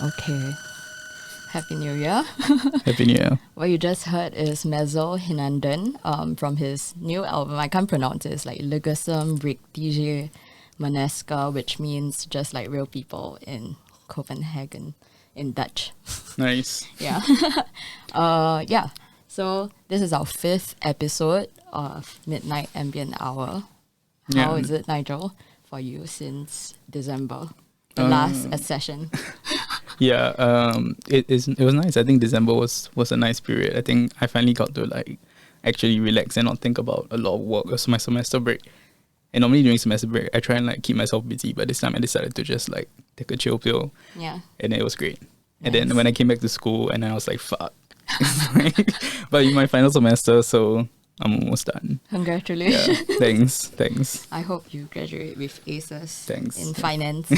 Okay. Happy New Year. Happy New Year. What you just heard is Messell Hinanden from his new album. I can't pronounce it. It's like Legasum Riktige Maneska, which means just like real people in Copenhagen in Dutch. Nice. Yeah. Yeah. So this is our 5th episode of Midnight Ambient Hour. How is it, Nigel, for you since December? The last session. Yeah, it was nice. I think December was a nice period. I think I finally got to like actually relax and not think about a lot of work. It was my semester break. And normally during semester break, I try and like keep myself busy. But this time I decided to just like take a chill pill. Yeah. And it was great. Nice. And then when I came back to school, and I was like, fuck. But in my final semester, so I'm almost done. Congratulations. Yeah, thanks. I hope you graduate with aces. Thanks. In finance.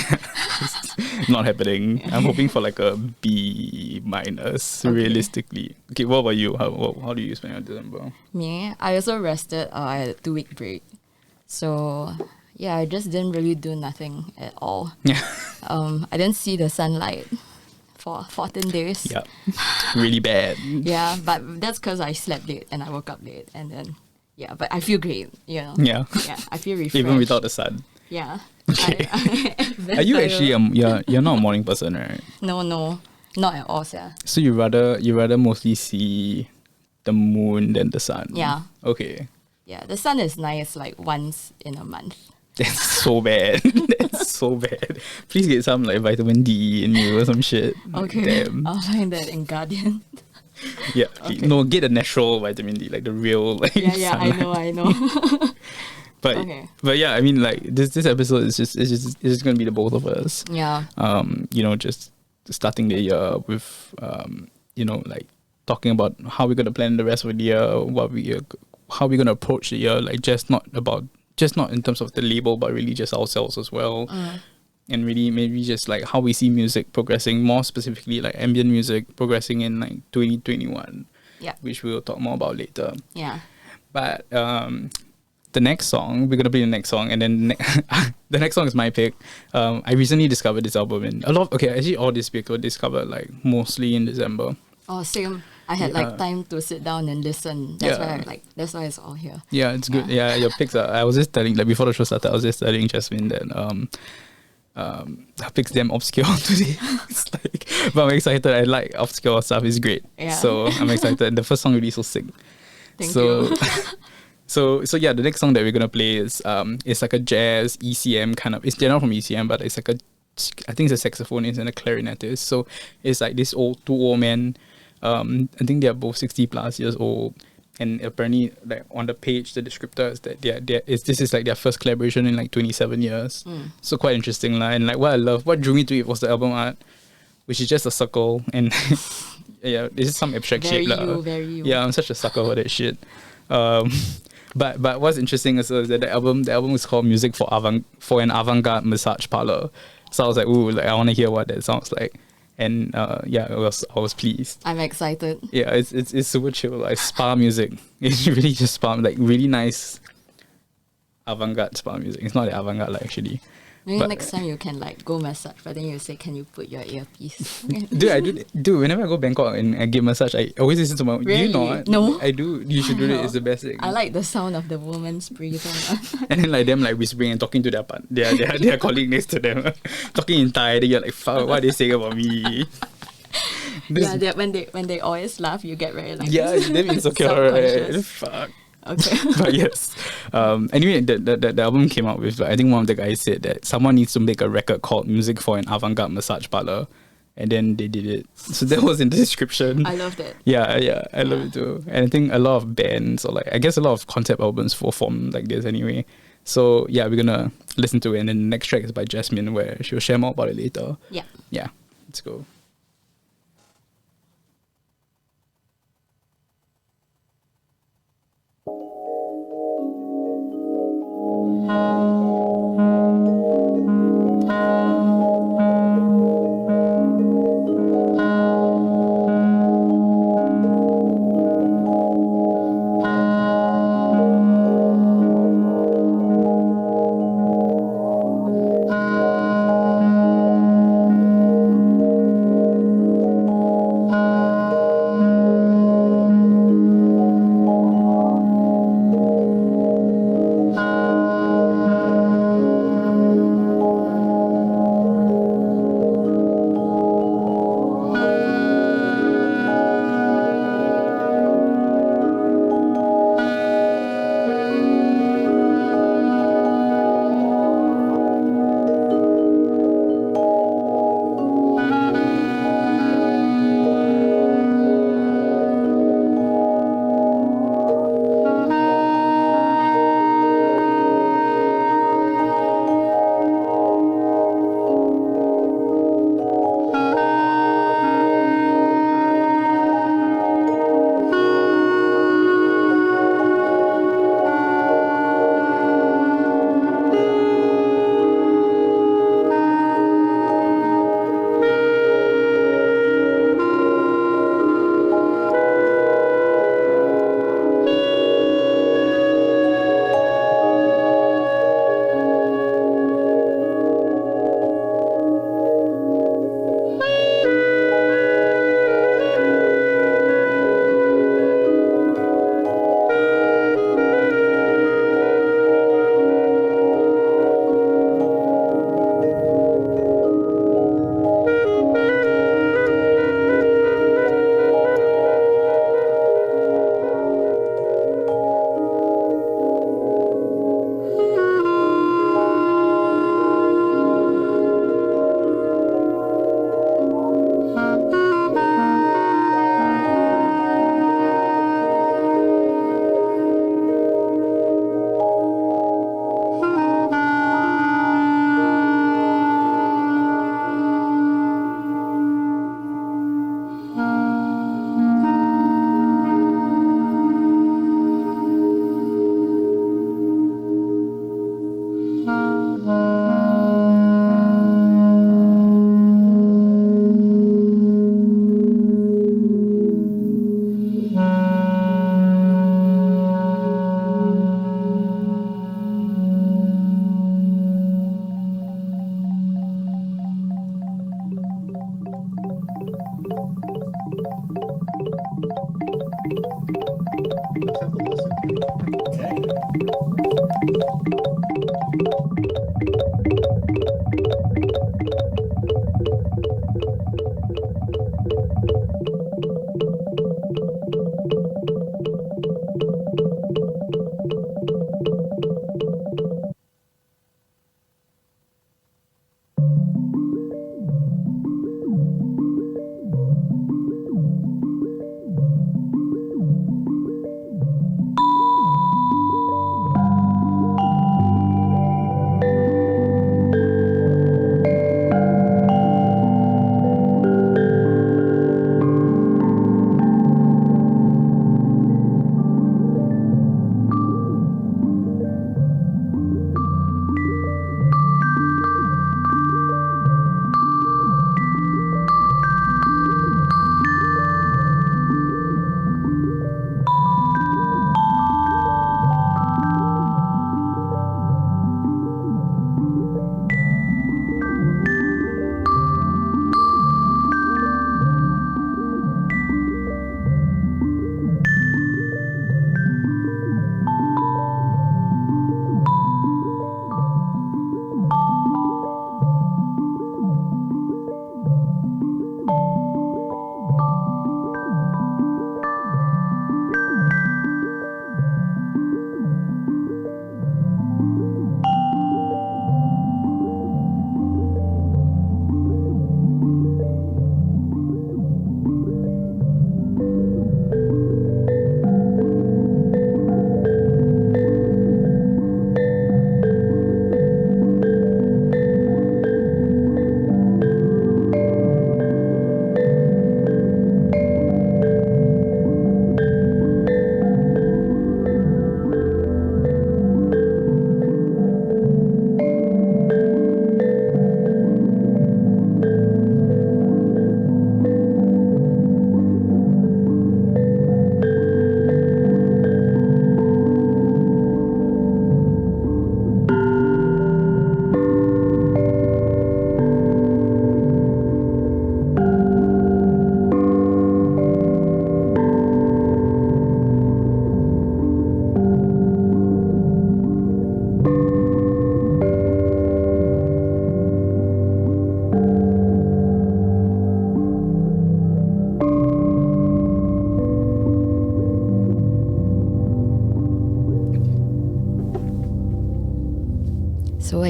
Not happening. I'm hoping for like a B-, realistically. Okay, what about you? How do you spend your December? Me, I also rested. I had a 2-week break. So, yeah, I just didn't really do nothing at all. Yeah. I didn't see the sunlight for 14 days. Yeah. Really bad. Yeah, but that's because I slept late and I woke up late. And then, yeah, but I feel great, you know. Yeah. Yeah, I feel refreshed. Even without the sun. Yeah. Okay. Are you actually, you're not a morning person, right? No, not at all, yeah. So you rather mostly see the moon than the sun? Yeah. Okay. Yeah, the sun is nice like once in a month. That's so bad. That's so bad. Please get some like vitamin D in you or some shit. Okay. Damn. I'll find that in Guardian. Yeah. Okay. No, get a natural vitamin D, like the real like Yeah, sunlight. I know. But yeah, I mean like this episode is just gonna be the both of us. Yeah. Just starting the year with like talking about how we're gonna plan the rest of the year, how we're gonna approach the year, like just not in terms of the label, but really just ourselves as well. And really maybe just like how we see music progressing, more specifically like ambient music progressing in like 2021. Yeah. Which we'll talk more about later. Yeah. But the next song, we're gonna play the next song, and then the next song is my pick. I recently discovered this album, and actually all this we could discover like mostly in December. Oh, same. I had like time to sit down and listen. That's why it's all here. Yeah, it's good. Yeah, your picks are. I was just telling, like, before the show started, I was just telling Jasmine that her picks damn obscure today. It's like, but I'm excited. I like obscure stuff. It's great. Yeah. So I'm excited. The first song really so sick. Thank you. So yeah, the next song that we're gonna play is it's like a jazz ECM kind of. They're not from ECM, but it's like I think it's a saxophonist and a clarinetist. So it's like this two old men. I think they're both 60 plus years old, and apparently, like on the page, the descriptor is that this is like their first collaboration in like 27 years. So quite interesting, lah. And like what drew me to it was the album art, which is just a circle, and yeah, this is some abstract shit, lah. Very you. Yeah, I'm such a sucker for that shit. But what's interesting is that the album is called Music for an Avant-Garde Massage Parlor. So I was like, ooh, like I want to hear what that sounds like. And yeah, I was pleased. I'm excited. Yeah, it's super chill, like spa music. It's really just spa, like really nice avant-garde spa music. It's not the avant-garde, like, actually. Maybe next time you can like go massage, but then you say, can you put your earpiece? Dude, whenever I go Bangkok and I get massage, I always listen to my. Really? Do you not? No. I do. You should do it. It's the best thing. I like the sound of the woman's breathing. And then like them like whispering and talking to their colleague next to them, talking in Thai. Then you're like, fuck, what are they saying about me? Yeah, when they always laugh, you get very like them insecure, right? Fuck. Okay. But yes. Anyway, the album came out with, like, I think one of the guys said that someone needs to make a record called Music for an Avant-Garde Massage Parlor. And then they did it. So that was in the description. I love that. Yeah, I love it too. And I think a lot of bands, or like, I guess a lot of concept albums form like this anyway. So yeah, we're gonna listen to it. And then the next track is by Jasmine, where she'll share more about it later. Yeah. Yeah, let's go.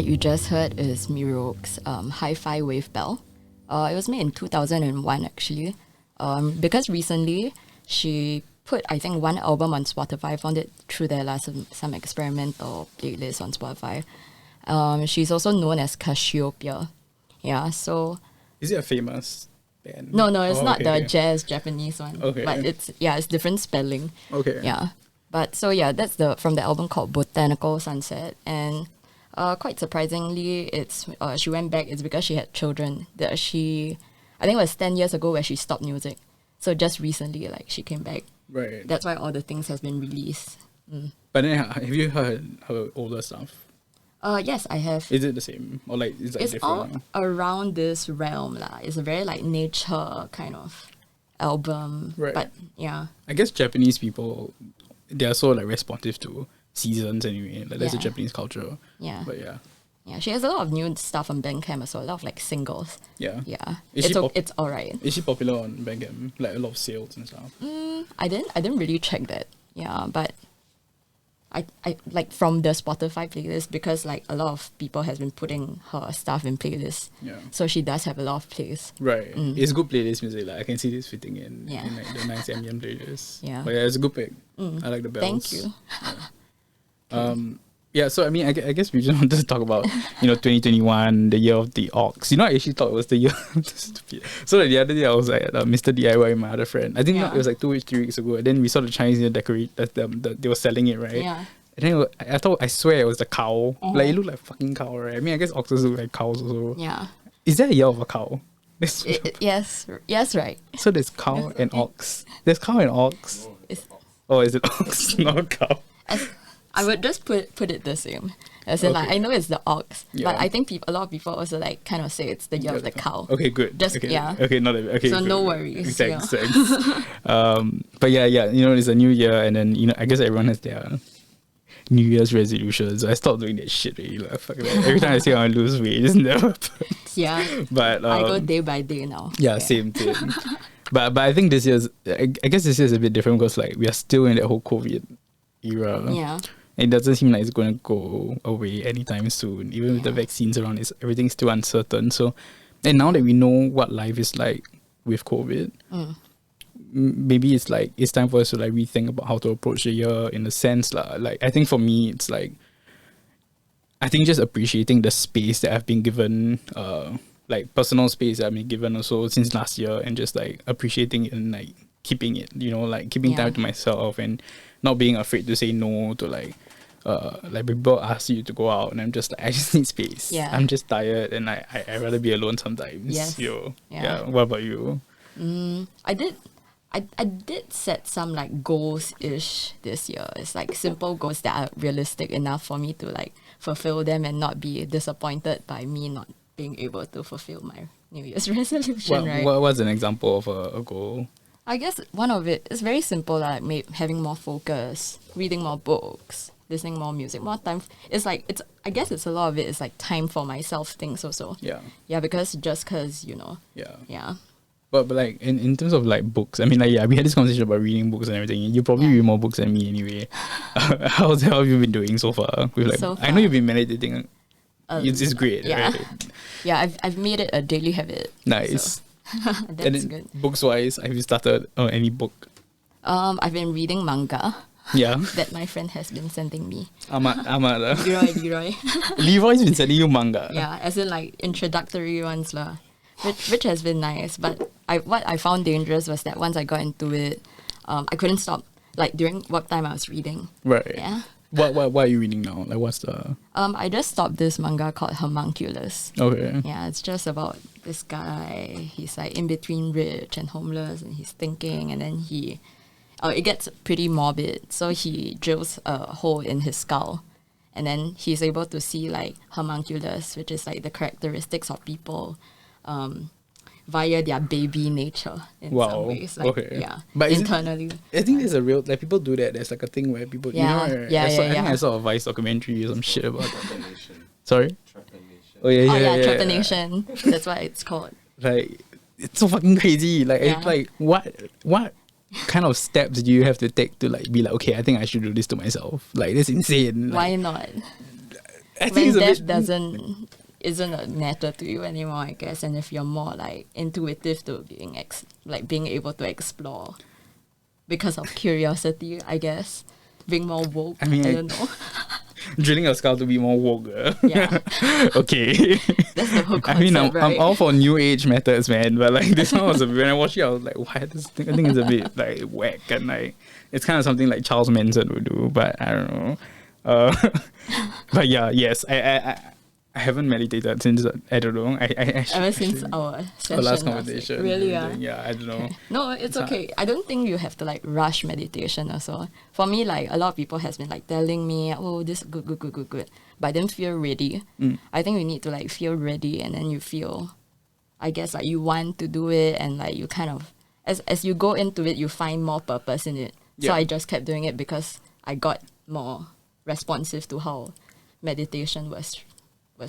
that you just heard is Miroque's Hi-Fi Wave Bell. It was made in 2001 actually. Because recently she put, I think, one album on Spotify. I found it through their last some experimental playlist on Spotify. She's also known as Cassiopeia. Yeah, so... Is it a famous band? No, it's not the jazz Japanese one. Okay. But it's different spelling. Okay. Yeah. But so that's from the album called Botanical Sunset. And quite surprisingly, it's she went back. It's because she had children. I think it was 10 years ago where she stopped music. So just recently, like, she came back. Right. That's why all the things has been released. But then, have you heard her older stuff? Yes, I have. Is it the same? Or like, is that It's different? all around this realm lah. It's a very like nature kind of album. Right. But yeah. I guess Japanese people, they are so like responsive to seasons anyway. Like that's a Japanese culture. Yeah. But yeah. Yeah, she has a lot of new stuff on Bandcamp as well. A lot of like singles. Yeah. Yeah. Is It's alright. Is she popular on Bandcamp? Like a lot of sales and stuff. I didn't really check that. Yeah, but I like from the Spotify playlist, because like a lot of people has been putting her stuff in playlists. Yeah. So she does have a lot of plays. Right. It's good playlist music. Like I can see this fitting in Yeah. in like the nice ambient playlist. Yeah. But yeah, it's a good pick. I like the bells. Thank you. Yeah, so I mean, I guess we just wanted to talk about, 2021, the year of the ox. I actually thought it was the year. Stupid. So like, the other day I was at Mr. DIY with my other friend. I think it was like 3 weeks ago. And then we saw the Chinese New Year decorate that they were selling it, right? Yeah. And then I swear it was the cow. Like it looked like a fucking cow, right? I mean, I guess oxes look like cows also. Yeah. Is there a year of a cow? Yes, right. So there's cow and ox. There's cow and ox. Is it ox, not cow? I would just put it the same. As in, like, I know it's the ox, but I think a lot of people also like kind of say it's the year of the cow. Okay, good. Just okay. yeah. Okay, not a, okay. So good, no good. worries. Thanks. But yeah, it's a new year, and then I guess everyone has their New Year's resolutions. So I stopped doing that shit really. Like, fuck that. Every time I say I want to lose weight, it just never happens. Yeah. But I go day by day now. Yeah, same thing. But I think this year's I guess this year's a bit different because like we are still in that whole COVID era. Yeah. It doesn't seem like it's going to go away anytime soon. Even with the vaccines around, everything's still uncertain. So, and now that we know what life is like with COVID, maybe it's time for us to like rethink about how to approach the year in a sense. Like, I think for me, it's like, I think just appreciating the space that I've been given, like personal space that I've been given also since last year, and just like appreciating it and like keeping it, like keeping time to myself and not being afraid to say no to like people ask you to go out and I'm just like, I just need space. Yeah. I'm just tired and I'd rather be alone sometimes. Yes. Yeah. What about you? I did set some like goals-ish this year. It's like simple goals that are realistic enough for me to like fulfill them and not be disappointed by me not being able to fulfill my New Year's resolution, right? What's an example of a goal? I guess one of it is very simple, like having more focus, reading more books, listening more music, more time. I guess it's a lot of it is like time for myself things also. Yeah. Yeah, because Yeah. Yeah. But like in terms of like books, I mean like we had this conversation about reading books and everything. You probably read more books than me anyway. How have you been doing so far? I know you've been meditating. It's great, right? Yeah, I've made it a daily habit. Nice. So. That's good. Books wise, have you started any book? I've been reading manga. Yeah. That my friend has been sending me. Amada. Leroy. Leroy's been sending you manga. Yeah, as in like introductory ones lah. Which has been nice. But what I found dangerous was that once I got into it, I couldn't stop. Like during work time I was reading. Right. Yeah. What are you reading now? Like what's the I just stopped this manga called Homunculus. Okay. Yeah, it's just about this guy. He's like in between rich and homeless, and he's thinking, and then it gets pretty morbid. So he drills a hole in his skull, and then he's able to see like homunculus, which is like the characteristics of people, via their baby nature in some ways. Like, okay. Yeah. But internally. I think there's a real like people do that. There's like a thing where people Yeah. I think I saw a Vice documentary or some shit about that. Sorry? Oh yeah. Trepanation. That's what it's called. Like it's so fucking crazy. Like it's like what kind of steps do you have to take to like be like, okay, I think I should do this to myself? Like that's insane. Why not? I think when it's a that bit. isn't a matter to you anymore, I guess, and if you're more like intuitive to being able to explore because of curiosity, I guess, being more woke. I mean, I don't know. Drilling your skull to be more woke. Yeah. Okay. That's the whole concept, I mean, I'm right? all for new age methods, man. But like this one was when I watched it, I was like, why this thing? I think it's a bit like whack and like it's kind of something like Charles Manson would do, but I don't know. But yeah, yes, I haven't meditated since I don't know. Ever since our session last conversation. Really, Yeah, I don't know. No, it's okay. I don't think you have to like rush meditation also. For me, like a lot of people has been like telling me, oh, this good. But I didn't feel ready. I think you need to like feel ready, and then you feel, I guess, like you want to do it, and like you kind of, as you go into it, you find more purpose in it. So Yeah. I just kept doing it because I got more responsive to how meditation was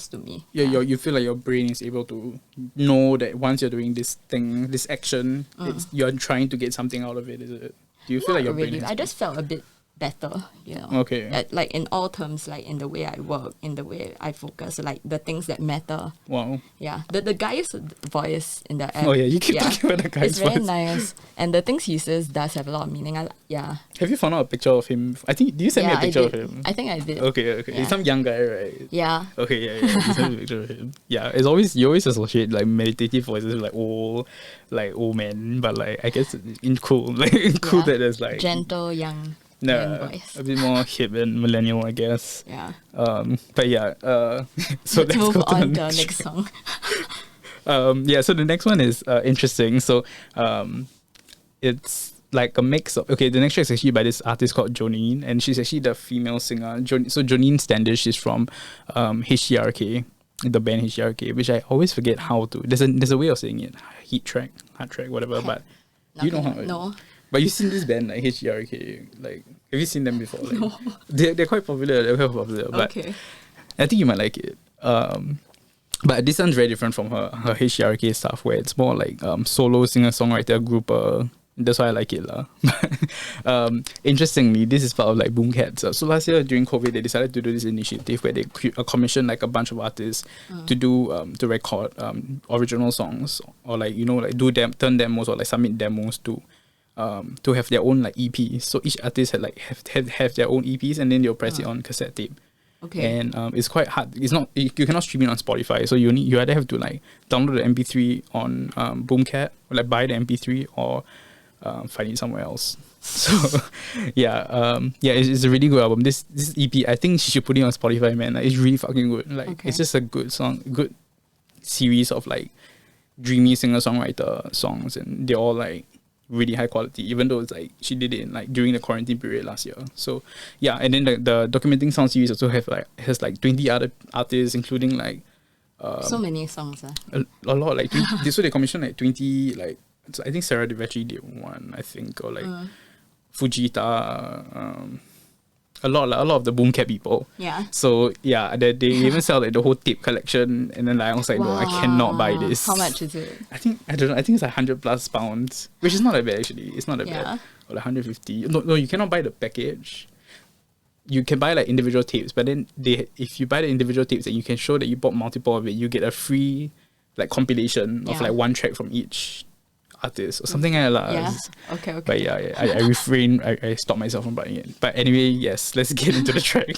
to me. Yeah, you feel like your brain is able to know that once you're doing this thing, this action, you're trying to get something out of it, is it? Do you feel like your brain really. is... I just felt a bit better, you know. Okay. Like in all terms, like in the way I work, in the way I focus, like the things that matter. Wow. Yeah. The guy's voice in the app. Oh yeah, you keep talking about the guy's It's very voice. nice. And the things he says does have a lot of meaning. Yeah. Have you found out a picture of him? I think, did you send me a I picture of did. him? I think I did. Okay. Yeah. He's some young guy, right? Yeah. Okay, yeah. You sent me a picture of him. Yeah, it's always, you always associate like meditative voices with like old men, but like I guess in cool, like cool Yeah. that there's like Gentle, young voice. a bit more hip and millennial, I guess. Yeah. But yeah, so Let's let's move go to on the to our next next song. so the next one is interesting. So it's like a mix of, okay, the next track is actually by this artist called Jonine, and she's actually the female singer. So Jonine Standish is from HTRK, the band HTRK, which I always forget how to. There's a way of saying it, hard track, whatever. But you know how. No. But you've seen this band like HTRK, like have you seen them before? Like, No. they're quite popular. But Okay. I think you might like it. But this one's very different from her HTRK stuff, where it's more like solo singer-songwriter group. That's why I like it. Interestingly, this is part of like Boomcats. So last year during COVID, they decided to do this initiative where they commissioned like a bunch of artists to do to record original songs, or like, you know, like turn demos, or like submit demos to have their own like EPs. So each artist had like have their own EPs, and then they'll press it on cassette tape. Okay. And it's quite hard. It's not, you cannot stream it on Spotify. So you either have to like download the MP3 on Boomcat, or like buy the MP3, or find it somewhere else. So it's a really good album. This EP, I think she should put it on Spotify, man. Like, it's really fucking good. Like it's just a good song, good series of like dreamy singer-songwriter songs, and they're all like really high quality, even though it's like she did it in like during the quarantine period last year. So yeah, and then the documenting sound series also has like 20 other artists, including like so many songs. a lot, like 20, so they commissioned like 20, like, so I think Sarah DeVecchi did one, I think, or like Fujita, a lot of the Boomcat people. Yeah. So yeah, they even sell like the whole tape collection, and then like, I was like, no, I cannot buy this. How much is it? I don't know. I think it's like £100+, which is not that bad actually. It's not that bad. Or like 150. No, you cannot buy the package. You can buy like individual tapes, but then if you buy the individual tapes and you can show that you bought multiple of it, you get a free like compilation of like one track from each artist or something like that. Yeah. Okay. But yeah, I refrain. I stopped myself from buying it. But anyway, yes, let's get into the track.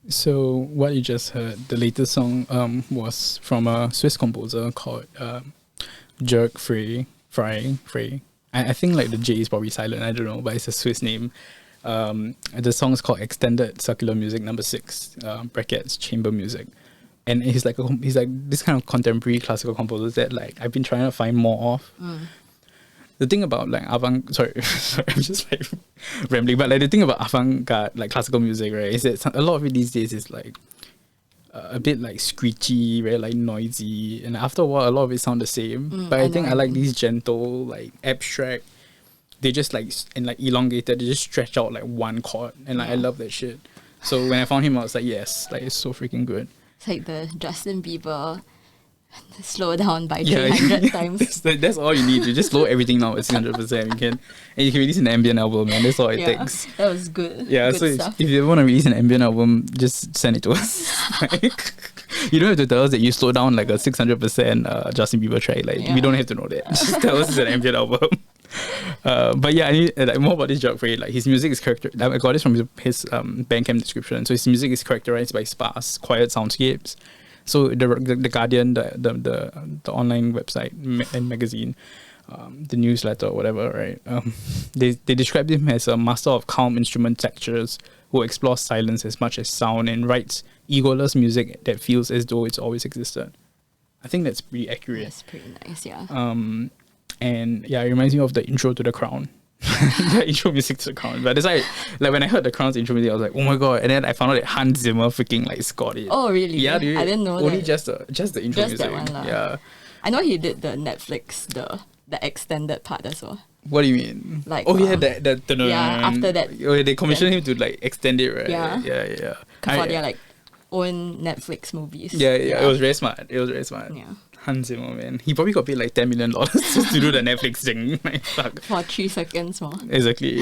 So what you just heard, the latest song was from a Swiss composer called Jörg Frey. I think like the J is probably silent. I don't know, but it's a Swiss name. The song is called Extended Circular Music Number 6 brackets chamber music, and he's like this kind of contemporary classical composers that like I've been trying to find more of. The thing about like sorry, I'm just like rambling, but like the thing about avant-garde like classical music, right, is that a lot of it these days is like a bit like screechy, very like noisy, and after a while a lot of it sound the same. But I think I like these gentle, like abstract, they just like and like elongated, they just stretch out like one chord, and like I love that shit. So when I found him I was like, yes, like it's so freaking good. It's like the Justin Bieber slow down by 300 times. That's all you need. You just slow everything down at 600%. You can release an ambient album, man. That's all it takes. That was good. Yeah, good so stuff. if you ever want to release an ambient album, just send it to us. You don't have to tell us that you slow down like a 600% Justin Bieber track. Like we don't have to know that. Just tell us it's an ambient album. But yeah, I need like more about this joke for it. Like his music is I got this from his Bandcamp description. So his music is characterized by sparse, quiet soundscapes. So the Guardian, the online website and magazine, the newsletter or whatever, right? They described him as a master of calm instrument textures who explores silence as much as sound and writes egoless music that feels as though it's always existed. I think that's pretty accurate. That's pretty nice, yeah. And yeah, it reminds me of the intro to The Crown. The intro music to The Crown. But that's why, like when I heard The Crown's intro music, I was like, oh my god! And then I found out that Hans Zimmer freaking like scored it. Oh really? Yeah, dude. I didn't know only that. just the intro Just music. that one, yeah. I know he did the Netflix, the extended part as well. What do you mean? Like after that. Oh, they commissioned him to like extend it, right? Yeah. Yeah. For their like own Netflix movies. Yeah. It was very smart. Yeah. Hans Zimmer, man. He probably got paid like $10 million just to do the Netflix thing. Like, fuck. For 3 seconds more. Exactly.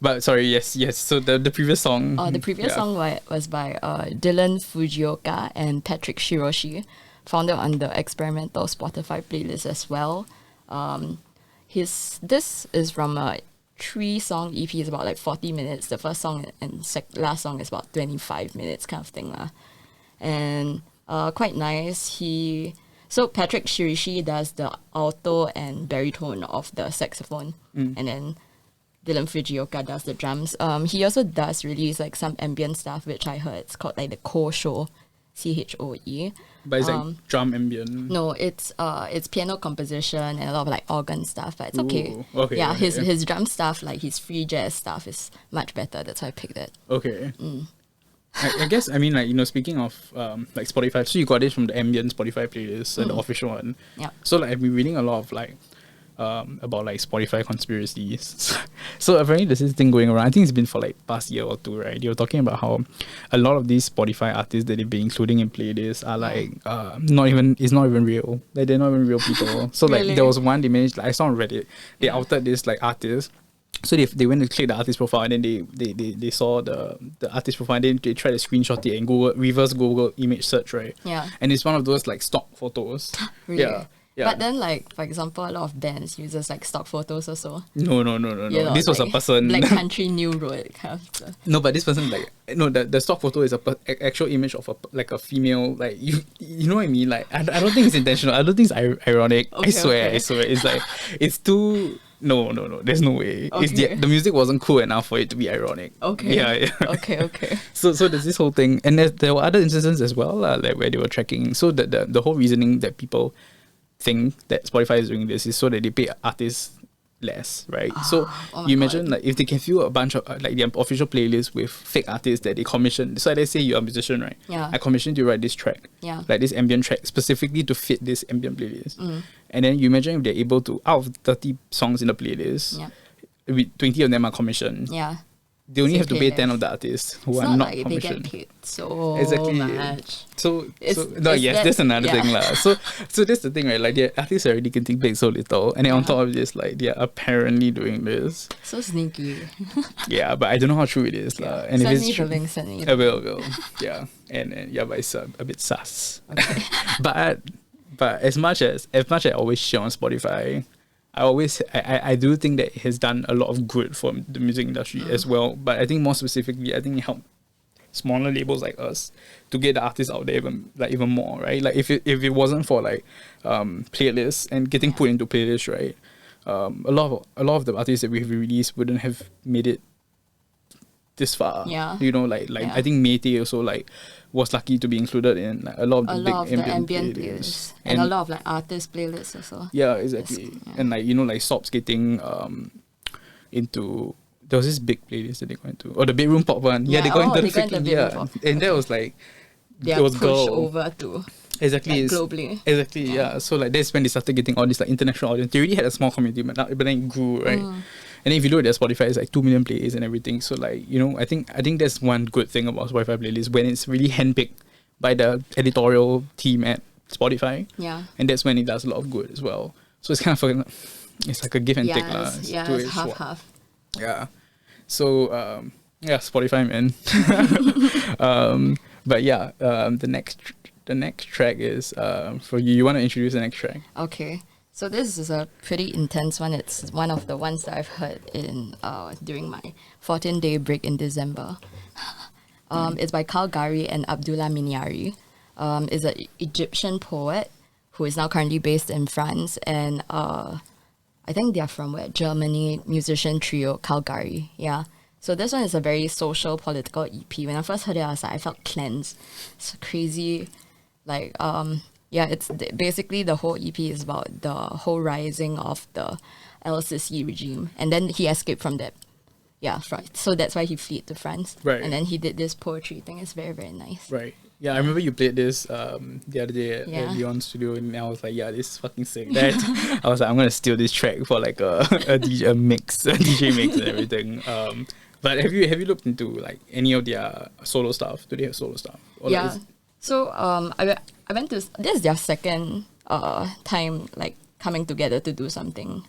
But sorry, yes. So the previous song. The previous song was by Dylan Fujioka and Patrick Shiroshi, found it on the experimental Spotify playlist as well. This is from a 3-song EP. It's about like 40 minutes. The first song and last song is about 25 minutes kind of thing. And quite nice. So Patrick Shiroshi does the alto and baritone of the saxophone, and then Dylan Fujioka does the drums. He also does release like some ambient stuff, which I heard it's called like the Choe, CHOE. But it's like drum ambient. No, it's piano composition and a lot of like organ stuff, but it's okay. Ooh, okay. Yeah, his drum stuff, like his free jazz stuff, is much better. That's why I picked it. Okay. I guess, I mean, like, you know, speaking of like Spotify, so you got it from the ambient Spotify playlist, the official one. Yeah. So like I've been reading a lot of like about like Spotify conspiracies. So apparently there's this thing going around. I think it's been for like past year or two, right? They were talking about how a lot of these Spotify artists that they've been including in playlists are like it's not even real. Like they're not even real people. So like Really? there was one they managed, like I saw on Reddit, they outed this like artist. So they went to click the artist profile, and then they saw the artist profile, and then they tried to screenshot it and reverse Google image search, right? Yeah. And it's one of those like stock photos. Really? Yeah. But then, like, for example, a lot of bands uses like stock photos also. No. You know, This was like a person. Black Country New Road kind of stuff. No, but this person the stock photo is actual image of a female, like you know what I mean? Like I don't think it's intentional. I don't think it's ironic. Okay, I swear. okay. It's like it's too. No. There's no way. Okay. It's the music wasn't cool enough for it to be ironic. Okay. Yeah. Okay. So there's this whole thing, and there were other instances as well, like where they were tracking. So the whole reasoning that people think that Spotify is doing this is so that they pay artists less, right? So you imagine like if they can fill a bunch of like their official playlist with fake artists that they commission. So let's say you're a musician, right? Yeah. I commissioned you to write this track, like this ambient track specifically to fit this ambient playlist. And then you imagine if they're able to, out of 30 songs in the playlist, 20 of them are commissioned. Yeah. They only So have to pay pay 10 less. of the artists who It's are not not like commissioned. they get paid so Exactly. much. That's another thing lah. So that's the thing, right? Like the artists are already getting paid so little, and then on top of this, like they are apparently doing this. So sneaky. Yeah, but I don't know how true it is lah. And Send if me it's the true, link, send me I the will. Yeah, and yeah, but it's a bit sus. Okay. But as much as I always share on Spotify, I do think that it has done a lot of good for the music industry as well. But I think more specifically, I think it helped smaller labels like us to get the artists out there even more, right? Like if it wasn't for like playlists and getting put into playlists, right? a lot of the artists that we've released wouldn't have made it this far. Yeah. You know, like Yeah. I think Mayte also like was lucky to be included in like, a lot of the A big lot of the ambient playlists. playlists. And a lot of like artist playlists also. Yeah, exactly. Yeah. And like, you know, like Sobs getting into, there was this big playlist that they got into. Or the bedroom pop one. Yeah, they got into the freaking, And that was like, They it are was pushed girl. over to Exactly. like, globally. Exactly, yeah. So like that's when they started getting all this like international audience. They already had a small community, but then it grew, right? And then if you look at their Spotify, it's like 2 million plays and everything. So like, you know, I think that's one good thing about Spotify playlists, when it's really handpicked by the editorial team at Spotify. Yeah. And that's when it does a lot of good as well. So it's kind of it's like a give and take. It's two-way swap. half. Yeah. So yeah, Spotify, man. But yeah, the next track is for you. You want to introduce the next track? Okay. So this is a pretty intense one. It's one of the ones that I've heard in during my 14-day break in December. It's by Gari and Abdullah Miniawy. Is an Egyptian poet who is now currently based in France, and I think they are from Germany. Musician trio Gari. Yeah. So this one is a very social, political EP. When I first heard it, I felt cleansed. It's crazy, like it's basically the whole EP is about the whole rising of the El-Sisi regime, and then he escaped from that. Yeah, right. So that's why he fled to France. Right. And then he did this poetry thing. It's very, very nice. Right. Yeah, I remember you played this the other day at Leon's studio, and I was like, yeah, this is fucking sick. I was like, I'm gonna steal this track for like a DJ mix, a DJ mix and everything. But have you looked into like any of their solo stuff? Do they have solo stuff? Or Yeah. Like, So I went to this is their second time like coming together to do something.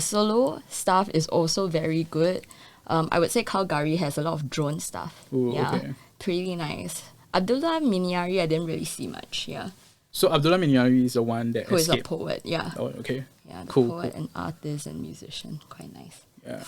Solo stuff is also very good. I would say Gari has a lot of drone stuff. Ooh, yeah, okay. pretty nice. Abdullah Miniawy, I didn't really see much. Yeah, so Abdullah Miniawy is the one that who is a escaped. poet? Yeah, Oh, okay. yeah, the Cool, poet cool. and artist and musician. Quite nice. Yeah.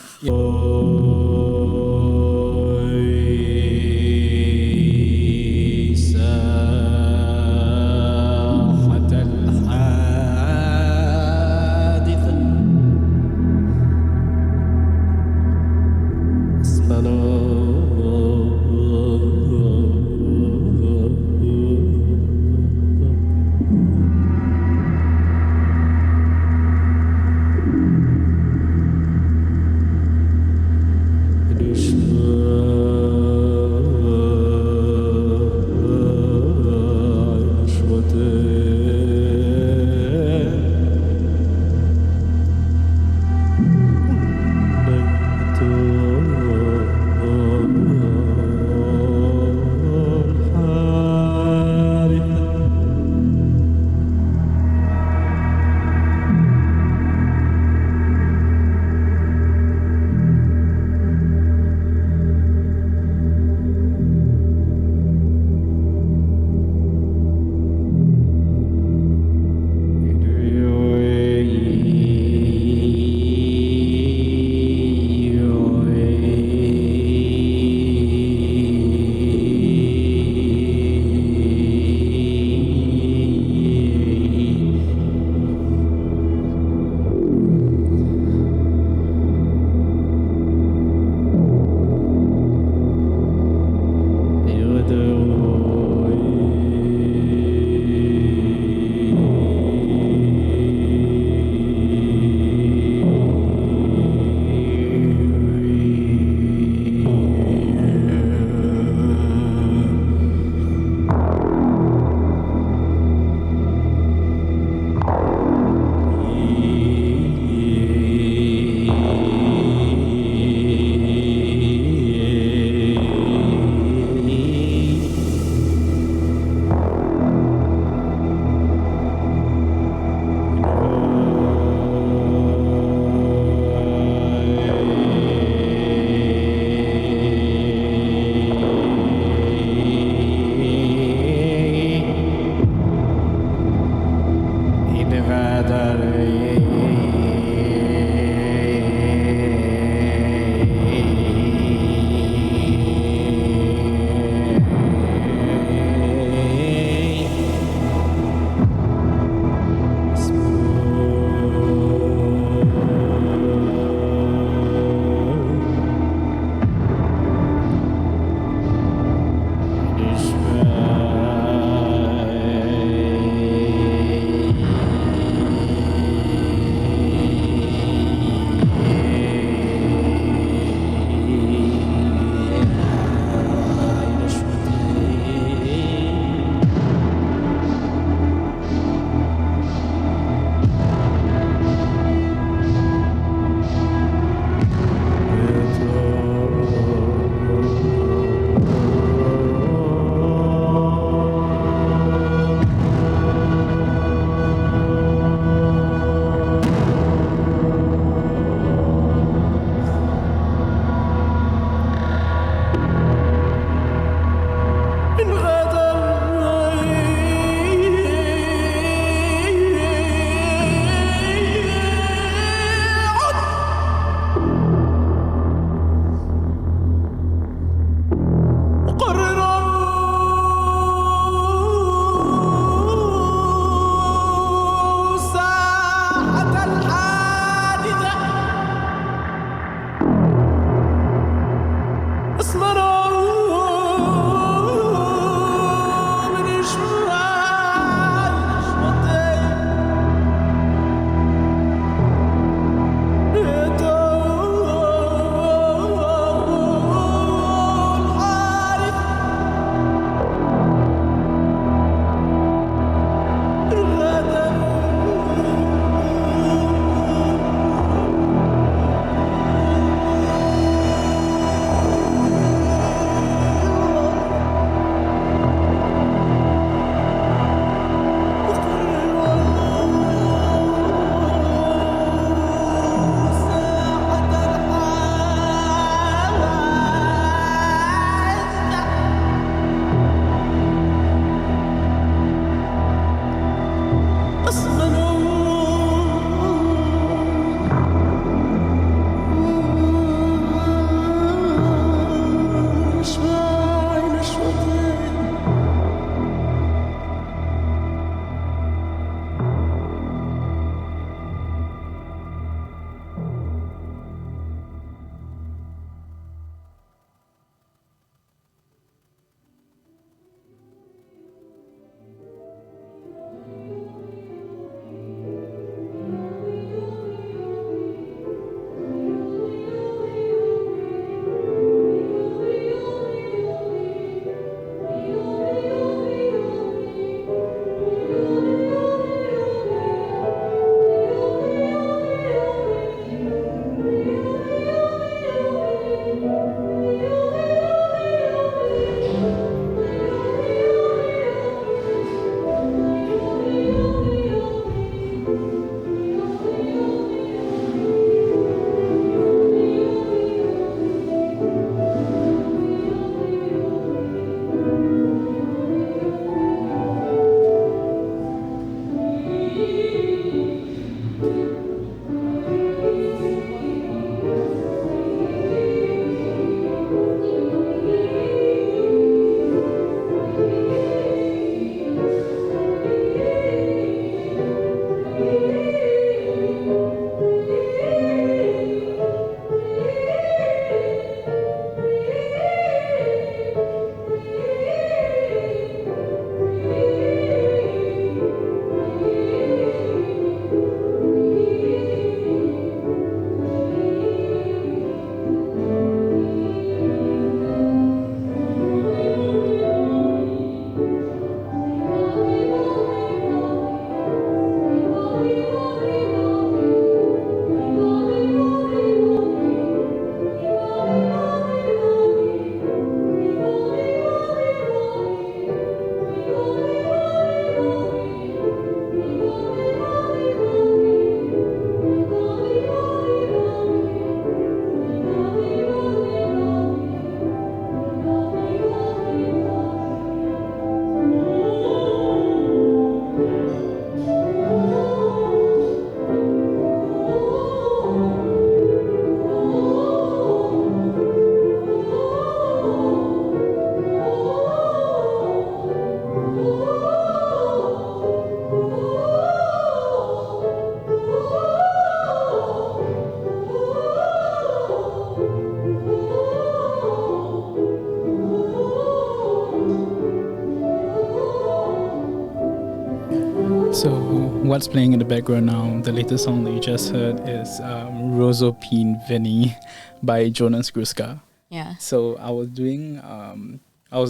What's playing in the background now, the latest song that you just heard is Rozopin Veni by Jonas Gruska. Yeah. So I was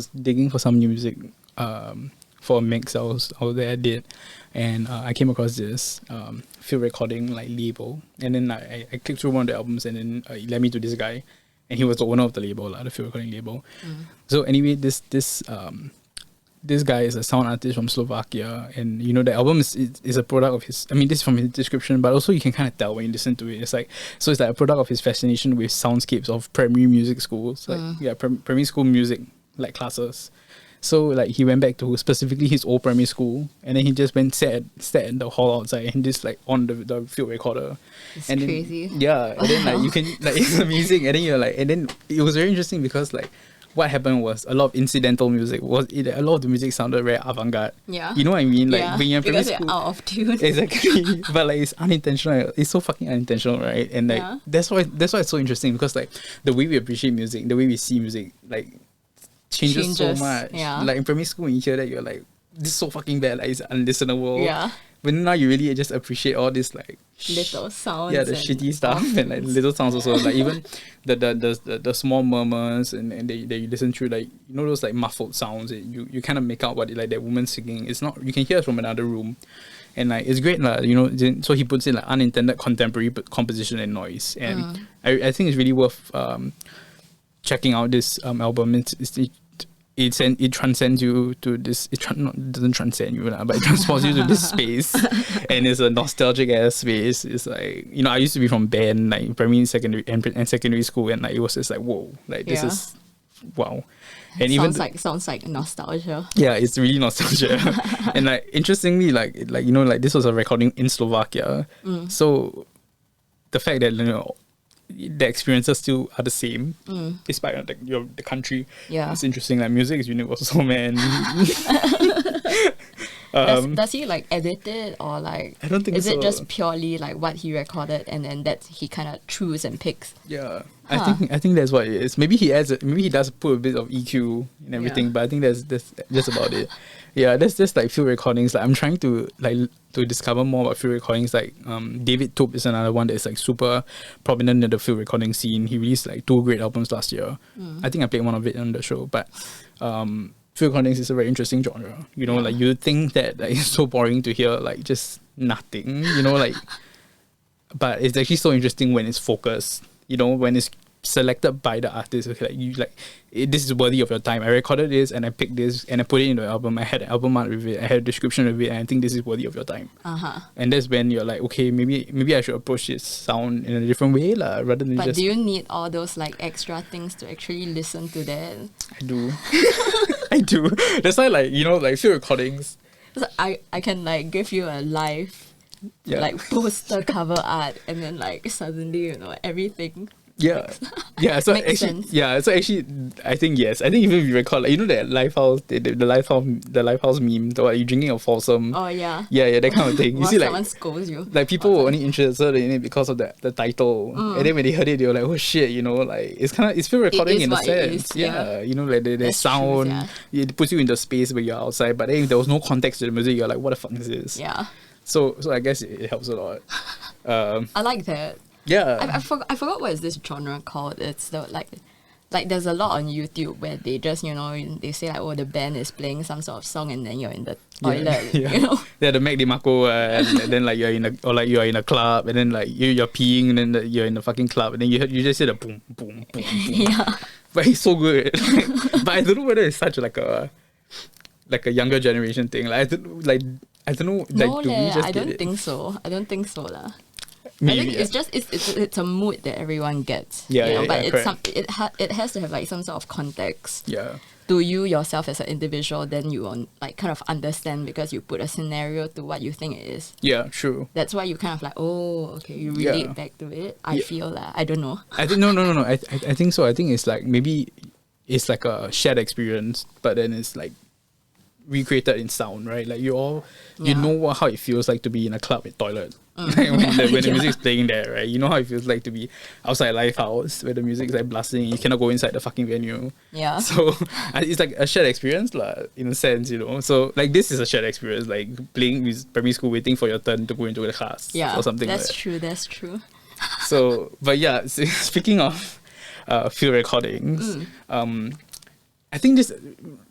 digging for some new music for a mix I was there I did, and I came across this field recording like label, and then I clicked through one of the albums, and then it led me to this guy, and he was the owner of the label, the field recording label. So anyway, this guy is a sound artist from Slovakia, and you know the album is a product of his. I mean, this is from his description, but also you can kind of tell when you listen to it. It's like a product of his fascination with soundscapes of primary music schools, like primary school music like classes. So like he went back to specifically his old primary school, and then he just went sat in the hall outside and just like on the field recorder. It's and crazy. Then, yeah, and then like you can like it's amazing, and then you're like, and then it was very interesting because like. What happened was a lot of incidental music. A lot of the music sounded very avant-garde. Yeah. You know what I mean? Like when you're in primary because school, you're out of tune. Exactly. But like it's unintentional. It's so fucking unintentional, right? And like that's why it's so interesting, because like the way we appreciate music, the way we see music, like changes so much. Yeah. Like in primary school, when you hear that, you're like, this is so fucking bad. Like it's unlistenable. Yeah. But now you really just appreciate all this like little sounds. Yeah, the shitty stuff and like little sounds also. Like even the small murmurs and that you listen through, like you know those like muffled sounds that you kind of make out what like that woman singing. It's not, you can hear it from another room, and like it's great you know. So he puts in like unintended contemporary composition and noise, and I think it's really worth checking out this album. It transcends you to this. It doesn't transcend you, but it transports you to this space, and it's a nostalgic ass space. It's like, you know, I used to be from band, like primary, secondary, and secondary school, and like it was just like, whoa, like this is wow. And sounds like nostalgia. Yeah, it's really nostalgia. And like interestingly, like you know, like this was a recording in Slovakia, so the fact that, you know, the experiences still are the same despite the country. Yeah, it's interesting. Like music is universal, man. Does he like edit it, or like I don't think is so. it just purely like what he recorded and then that he kind of chooses and picks? Yeah, I think that's what it is. Maybe he does put a bit of EQ and everything, but I think that's just about it. Yeah, that's just like field recordings. Like I'm trying to discover more about field recordings. Like David Toop is another one that is like super prominent in the field recording scene. He released like 2 great albums last year. I think I played one of it on the show, but field recordings is a very interesting genre. You know, like you think that like, it's so boring to hear like just nothing. You know, like, but it's actually so interesting when it's focused. You know, when it's selected by the artist. Okay, like you this is worthy of your time. I recorded this and I picked this and I put it into the album. I had an album art with it. I had a description of it, and I think this is worthy of your time. And that's when you're like, okay, maybe I should approach this sound in a different way, rather than but just. Do you need all those like extra things to actually listen to that? I do. I do. That's why, like, you know, like field recordings. So I can like give you a live like poster cover art, and then like suddenly, you know, everything. Yeah. So makes actually, sense. I think yes. I think even if you record, like, you know that Lifehouse, the Lifehouse meme, are you drinking a foursome? Oh yeah. Yeah, that kind of thing. You see, like someone scolds you. Like people were only interested in it because of the title, and then when they heard it, they were like, oh shit, you know, like it's field recording in a sense. Yeah, you know, like the sound, it puts you in the space where you're outside. But then if there was no context to the music, you're like, what the fuck is this? Yeah. So I guess it helps a lot. I like that. Yeah. I forgot what is this genre called. It's the like there's a lot on YouTube where they just, you know, they say like, oh, the band is playing some sort of song and then you're in the toilet. You know? Yeah, the Mac DeMarco and then like you're in a club, and then like you're peeing, and then you're in the fucking club, and then you just hear the boom boom boom boom. Yeah. But it's so good. But I don't know whether it's such like a younger generation thing. Like I don't know. No, like, I don't think so. Lah. Maybe, I think it's just it's a mood that everyone gets. Yeah, you know, yeah, but it has to have like some sort of context. Yeah. To you yourself as an individual, then you will like kind of understand, because you put a scenario to what you think it is. Yeah, true. That's why you kind of like, oh, okay, you relate back to it. I feel that. I don't know. I think no. I think so. I think it's like maybe it's like a shared experience, but then it's like recreated in sound, right? Like you know how it feels like to be in a club with toilet. Like when the music's playing there, right? You know how it feels like to be outside a live house where the music's like blasting, you cannot go inside the fucking venue. Yeah. So it's like a shared experience, in a sense, you know. So like this is a shared experience, like playing with primary school, waiting for your turn to go into the class. Yeah. Or something That's like true. That's true. So, but yeah, speaking of field recordings, I think this,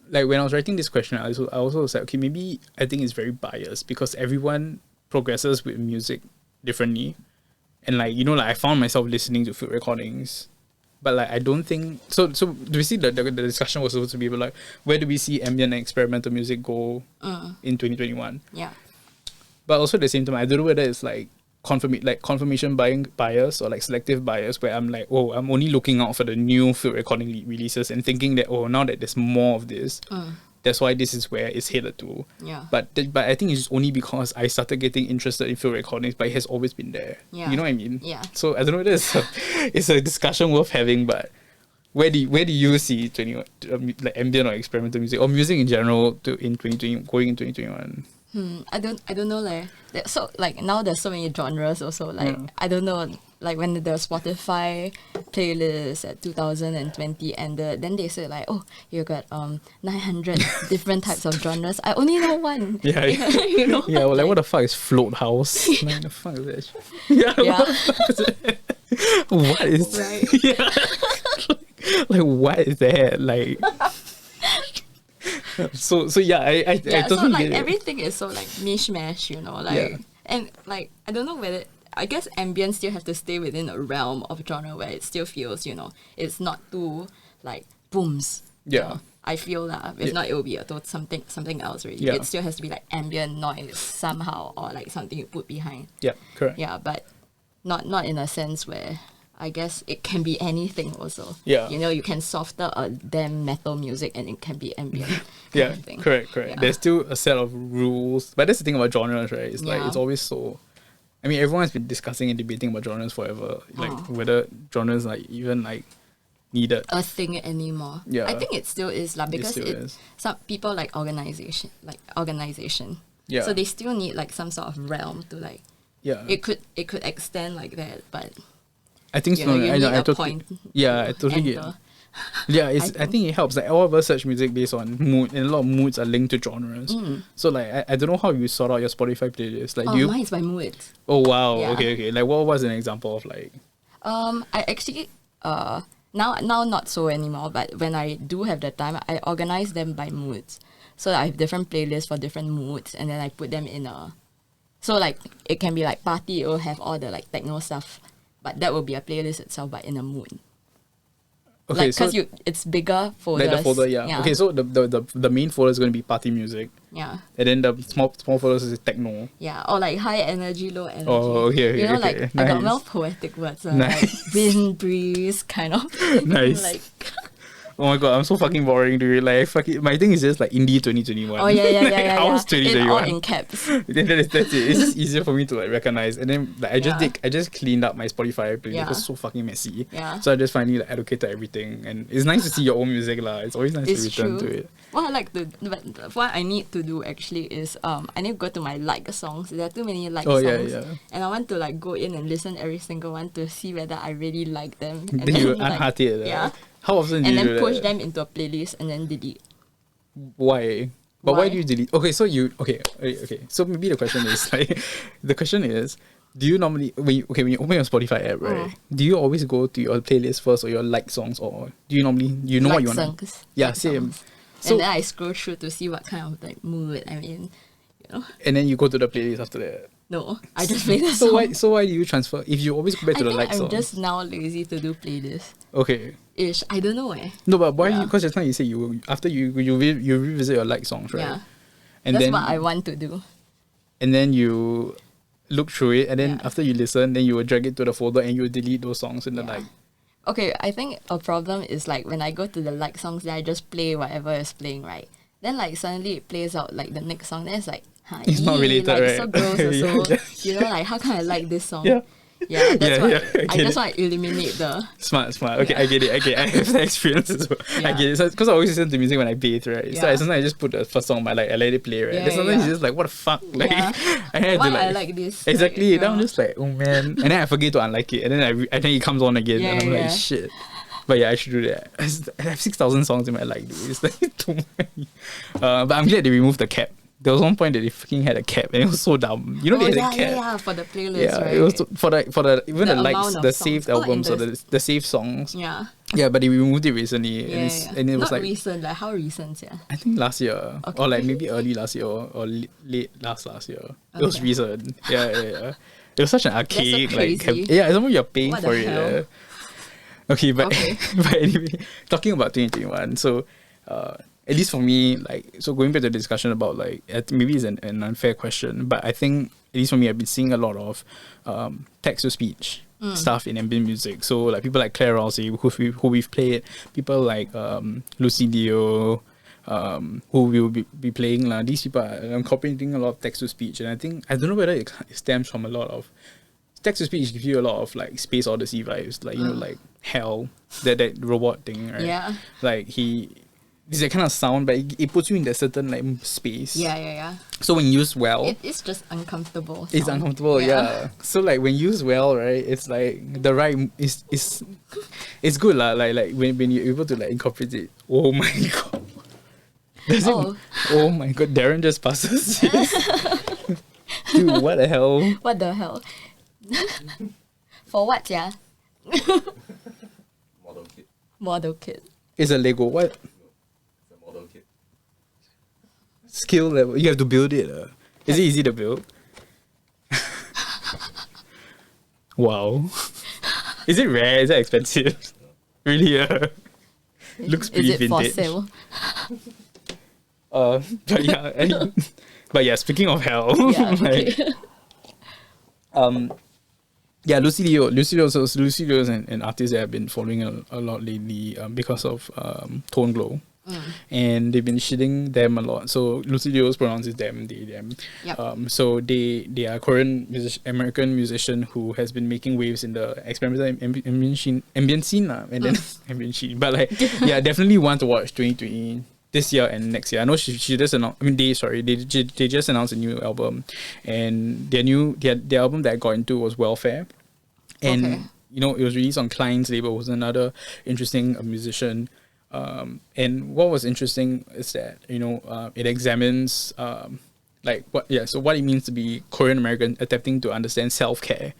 like when I was writing this question, I also was like, okay, maybe I think it's very biased because everyone progresses with music differently. And like, you know, like I found myself listening to field recordings, but like I don't think, so do we see the discussion was supposed to be like, where do we see ambient and experimental music go in 2021? Yeah. But also at the same time, I don't know whether it's like confirmation buying bias or like selective bias where I'm like, oh, I'm only looking out for the new field recording releases and thinking that, oh, now that there's more of this, that's why this is where it's headed to. Yeah. But I think it's only because I started getting interested in field recordings, but it has always been there. Yeah. You know what I mean? Yeah. So I don't know whether it's a discussion worth having, but where do you see like ambient or experimental music or music in general in 2020 going in 2021? I don't know like so like now there's so many genres also like I don't know like when the Spotify playlist at 2020 ended, then they said like, oh, you got 900 different types of genres. I only know one. Yeah. You know? Yeah, well, like what the fuck is float house? Like, the fuck is that? Yeah. Yeah. What is Right. Yeah. like what is that? Like so yeah, I Yeah, totally so like get it. everything is so like mishmash, you know, like and like I don't know whether I guess ambient still have to stay within a realm of genre where it still feels, you know, it's not too like booms. Yeah. You know? I feel that if not it will be something else really. Yeah. It still has to be like ambient noise somehow or like something you put behind. Yeah, correct. Yeah, but not in a sense where I guess it can be anything also. Yeah. You know, you can softer a damn metal music and it can be ambient. Yeah, kind of thing. correct. Yeah. There's still a set of rules, but that's the thing about genres, right? It's like Yeah. it's always so. I mean, everyone has been discussing and debating about genres forever, like whether genres like even like needed. A thing anymore. Yeah. I think it still is lah because still is. some people like organization. Yeah. So they still need like some sort of realm to like Yeah. it could extend like that, but I think you so. know, you I need know. I a totally. point. Yeah, I to totally get. enter. Yeah, I think it helps. Like all of us search music based on mood, and a lot of moods are linked to genres. So like, I don't know how you sort out your Spotify playlist. Like, Oh, do you? mine's by moods. Oh wow. Yeah. Okay. Like, what was an example of like? I actually now not so anymore, but when I do have the time, I organize them by moods. So I have different playlists for different moods, and then I put them in a. So like it can be like party, it will have all the like techno stuff, but that will be a playlist itself, but in a mood. Okay, like, so it's bigger folders. like the folder, yeah. Okay, so the main folder is going to be party music, yeah. and then the small folders is techno. Yeah, or like high energy, low energy. Oh, okay, You know, okay. like I got Nice. more poetic words, Nice. like wind, breeze, kind of. Nice. Like, Oh my god, I'm so fucking boring, dude. Like, my thing is just like indie 2021. oh yeah. Like, House It's all 2021. in caps. That's it. It's just easier for me to like recognize. And then like I just cleaned up my Spotify playlist. Yeah. It's so fucking messy. Yeah. So I just finally like allocated everything, and it's nice to see your own music lah. It's always nice It's to return true. to it. What I like to, but what I need to do actually is I need to go to my like songs. There are too many like Oh, songs, yeah. and I want to like go in and listen every single one to see whether I really like them. And Then you like, unheart it. yeah, How often do and you do then that? push them into a playlist and then delete. Why? But why Why? do you delete? Okay, so okay. So maybe the question is like, do you normally when you open your Spotify app, right? Do you always go to your playlist first or your like songs, or do you normally know Like what you want? songs. Yeah, Like same. songs. So And then I scroll through to see what kind of like mood I'm in. You know, and then you go to the playlist after that. no, I just play the So song. why do you transfer if you always go back I to the think like I'm songs? just now lazy to do playlists. Okay. Ish, I don't know No, but why? Yeah. Because just now you say you after you revisit your like songs, right? Yeah, And that's then what I want to do. and then you look through it, and then Yeah. after you listen, then you will drag it to the folder and you will delete those songs in the Yeah. like. Okay, I think a problem is like when I go to the like songs, then I just play whatever is playing, right? Then like suddenly it plays out like the next song, then it's like, It's not related, like, right? so gross Yeah, also. yeah. You know, like how can I like this song? Yeah. Yeah, that's why I get just it. want to eliminate the. Smart. Okay, I get it. I have the experience as well. I get it. So, because I always listen to music when I bathe, right? So Yeah. sometimes I just put the first song, I let it play, right? Yeah, Then sometimes yeah. it's just like, what the fuck? Like, Yeah. I had Why to like. I like this? Exactly. Like, Then I'm yeah. just like, oh man. And then I forget to unlike it. And then and then it comes on again. Yeah, and I'm yeah. like, shit. But yeah, I should do that. I have 6,000 songs in my like, dude. It's like too many. But I'm glad they removed the cap. There was one point that they fucking had a cap and it was so dumb. You know, they had a cap. Yeah, for the playlist, Yeah, right? it was for the even The the likes, amount of the songs. saved Oh, albums in or the saved songs. Yeah. Yeah, but they removed it recently, Yeah, and it was not like recent, like how recent, yeah. I think last year Okay. or like maybe early last year or late last year. It was Okay. recent. Yeah. It was such an archaic like crazy. yeah. It's almost you're paying What for the it. hell? Okay, but Okay. but anyway, talking about 2021. So, at least for me, like, so going back to the discussion about like maybe it's an unfair question, but I think at least for me, I've been seeing a lot of text to speech stuff in ambient music. So like people like Claire Rossi, who we've played, people like Lucidio, who will be playing lah. These people are incorporating a lot of text to speech, and I don't know whether it stems from a lot of text to speech gives you a lot of like Space Odyssey vibes, like you know, like Hell, that robot thing, right? Yeah. Like it's that kind of sound, but it puts you in that certain like space. Yeah. So when used well, It's just uncomfortable. it's sound. uncomfortable. Yeah. So like when used well, right? It's like the right it's good lah. Like when you're able to like incorporate it. Oh my god. Oh my god, Darren just passes. Dude, what the hell? What the hell? For what, yeah? Model kit. Model kit. It's a Lego. What? It's a model kit. Skill level. You have to build it. Is it easy to build? Wow. Is it rare? Is it expensive? Really? Looks pretty Is it vintage. for sale? But yeah, but yeah. Speaking of hell, Yeah, like, okay. yeah, Lucidio is an artist that I've been following a lot lately because of Tone Glow. And they've been shitting them a lot. So Lucidio pronounces them, they, them. Yep. So they are Korean American musician who has been making waves in the experimental ambient scene lah. And then ambient scene. But like, yeah, definitely want to watch 2020 this year and next year. I know she just announced. I mean, they just announced a new album, and their album that I got into was Welfare, and Okay. you know it was released on Klein's label. It was another interesting musician. And what was interesting is that you know it examines like what it means to be Korean American attempting to understand self-care,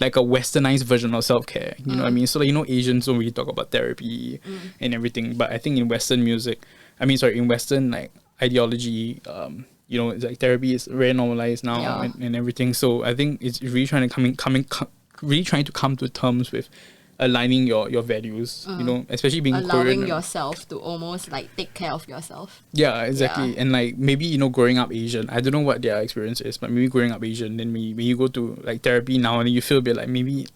like a westernized version of self-care. You know what I mean? So like, you know, Asians don't really talk about therapy and everything, but I think in Western music, in Western like ideology, you know, it's like therapy is very normalized now. Yeah. And everything. So I think it's really trying to come to terms with aligning your values, you know, especially being Allowing Korean. yourself to almost like take care of yourself. Yeah, exactly. Yeah. And like maybe, you know, growing up Asian, I don't know what their experience is, but maybe growing up Asian, then when you go to like therapy now and you feel a bit like maybe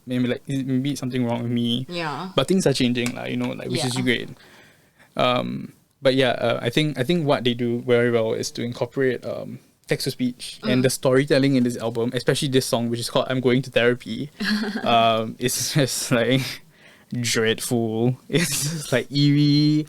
something wrong with me. Yeah. But things are changing, like, you know, like which is Yeah. great. But yeah, I think what they do very well is to incorporate text to speech and the storytelling in this album, especially this song, which is called "I'm Going to Therapy." It's just like dreadful. It's just like eerie,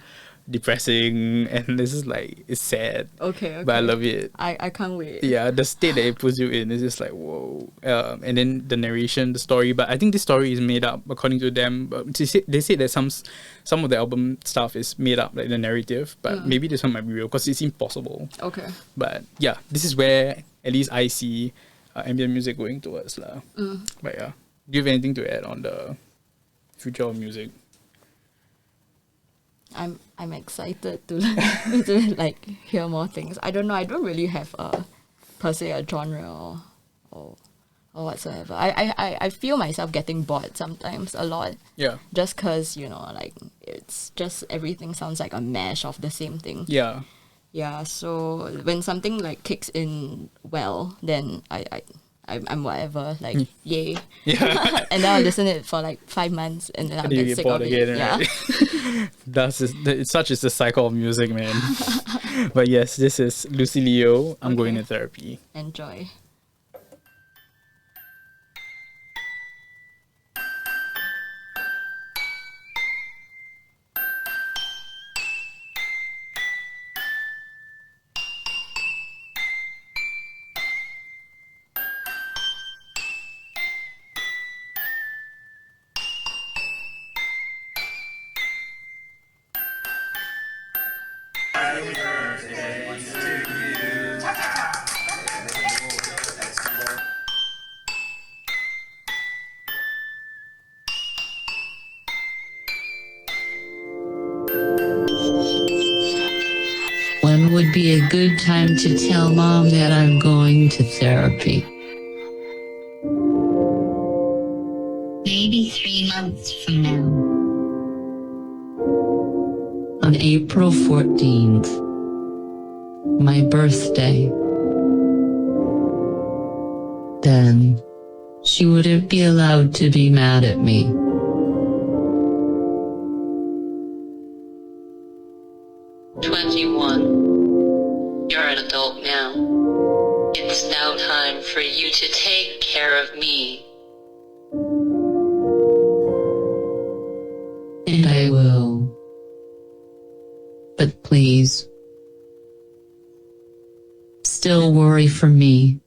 depressing, and this is like it's sad. Okay. But I love it. I can't wait. Yeah, the state that it puts you in is just like whoa. And then the narration, the story. But I think this story is made up according to them. But they say that some of the album stuff is made up, like the narrative. But maybe this one might be real because it's impossible. Okay. But yeah, this is where at least I see ambient music going towards lah. But yeah, do you have anything to add on the future of music? I'm excited to like hear more things. I don't know. I don't really have per se a genre or whatsoever. I feel myself getting bored sometimes a lot. Yeah. Just cause, you know, like it's just everything sounds like a mash of the same thing. Yeah. Yeah. So when something like kicks in well, then I'm whatever, like yay. Yeah. And then I'll listen to it for like 5 months and then I'll And then you get get sick bored of again, it. Yeah. right? Such is the cycle of music, man. But yes, this is Lucy Leo. I'm going to therapy. Enjoy. would be a good time to tell Mom that I'm going to therapy. Maybe 3 months from now. On April 14th. My birthday. Then, she wouldn't be allowed to be mad at me. You're an adult now. It's now time for you to take care of me. And I will. But please, still worry for me.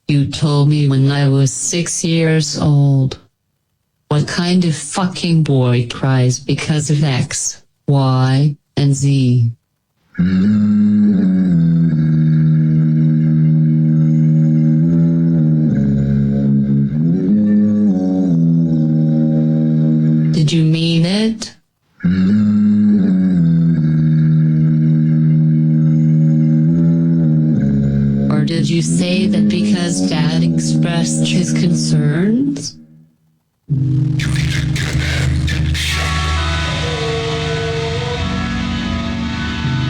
You told me when I was 6 years old. What kind of fucking boy cries because of X, Y, and Z? Did you mean it? Or did you say that because Dad expressed his concerns?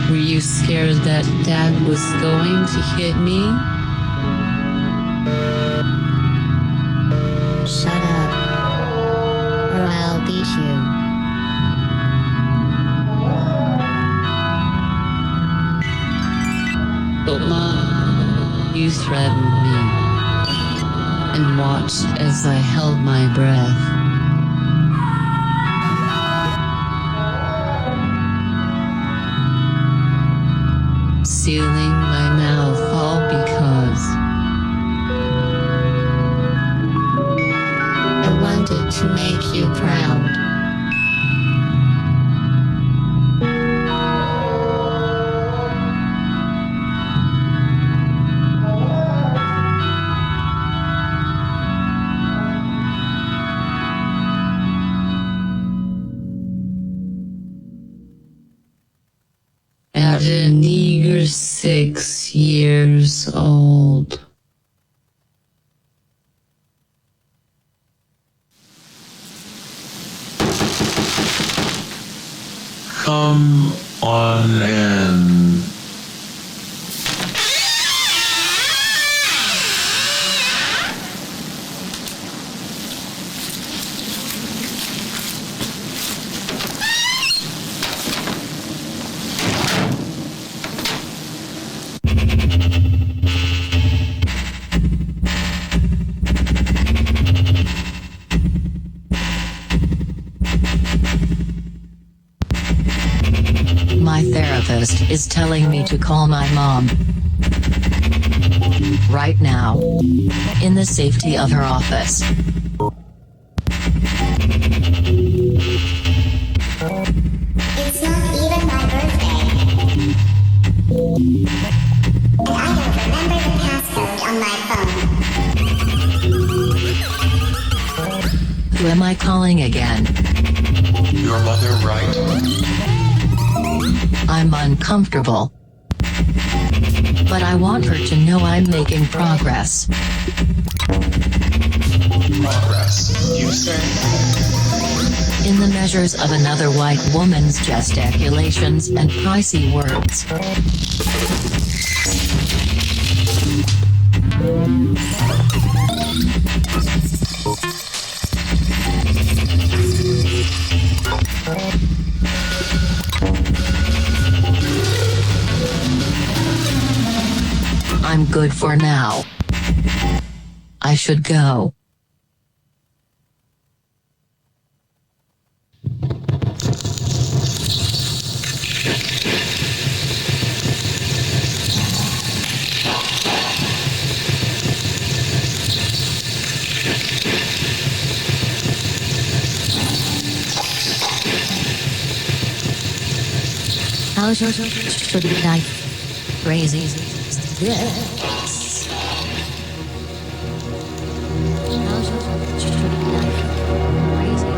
Were you scared that Dad was going to hit me? Shut up, or I'll beat you. But Mom, you threatened me and watched as I held my breath. Sealing my mouth all because I wanted to make you proud. At an eager 6 years old. Come on in. My therapist is telling me to call my mom. Right now. In the safety of her office. It's not even my birthday. And I don't remember the passcode on my phone. Who am I calling again? Your mother, right? I'm uncomfortable. But I want her to know I'm making progress. Progress, you say? In the measures of another white woman's gesticulations and pricey words. I'm good for now. I should go. How should we life crazy this? How should we life crazy this?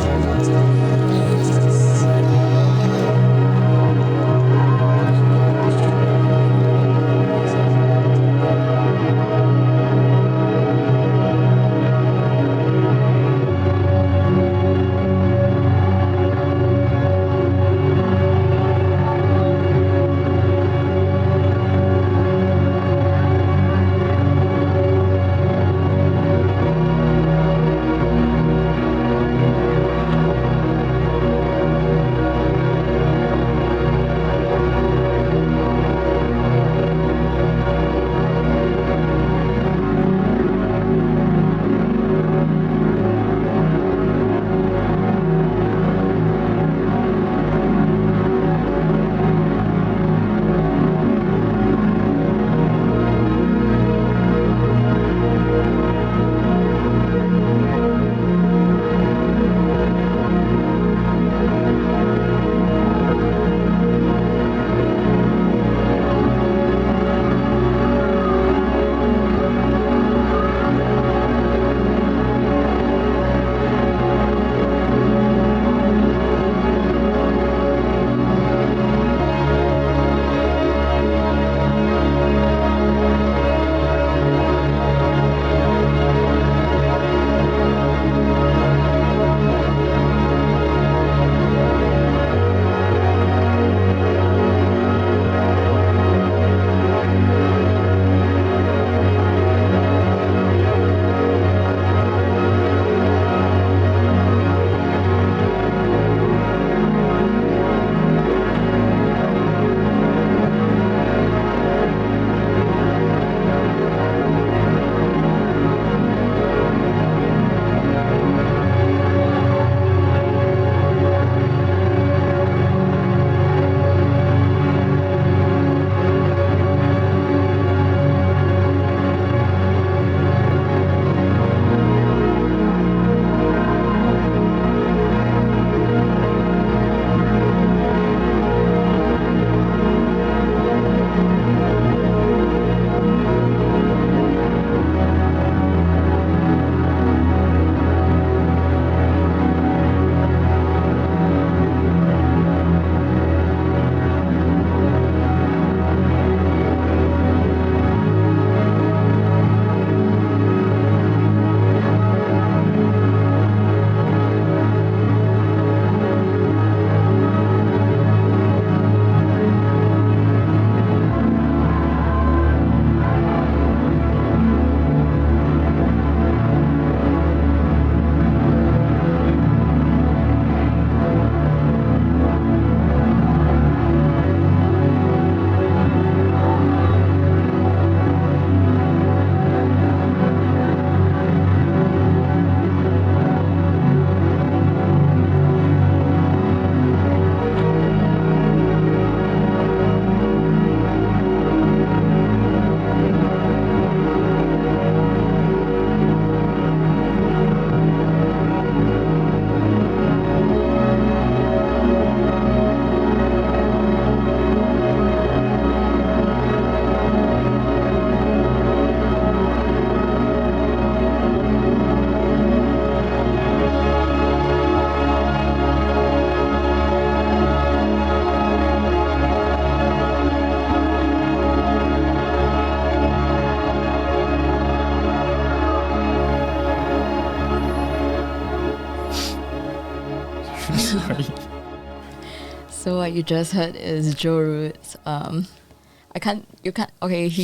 So what you just heard is Jorud's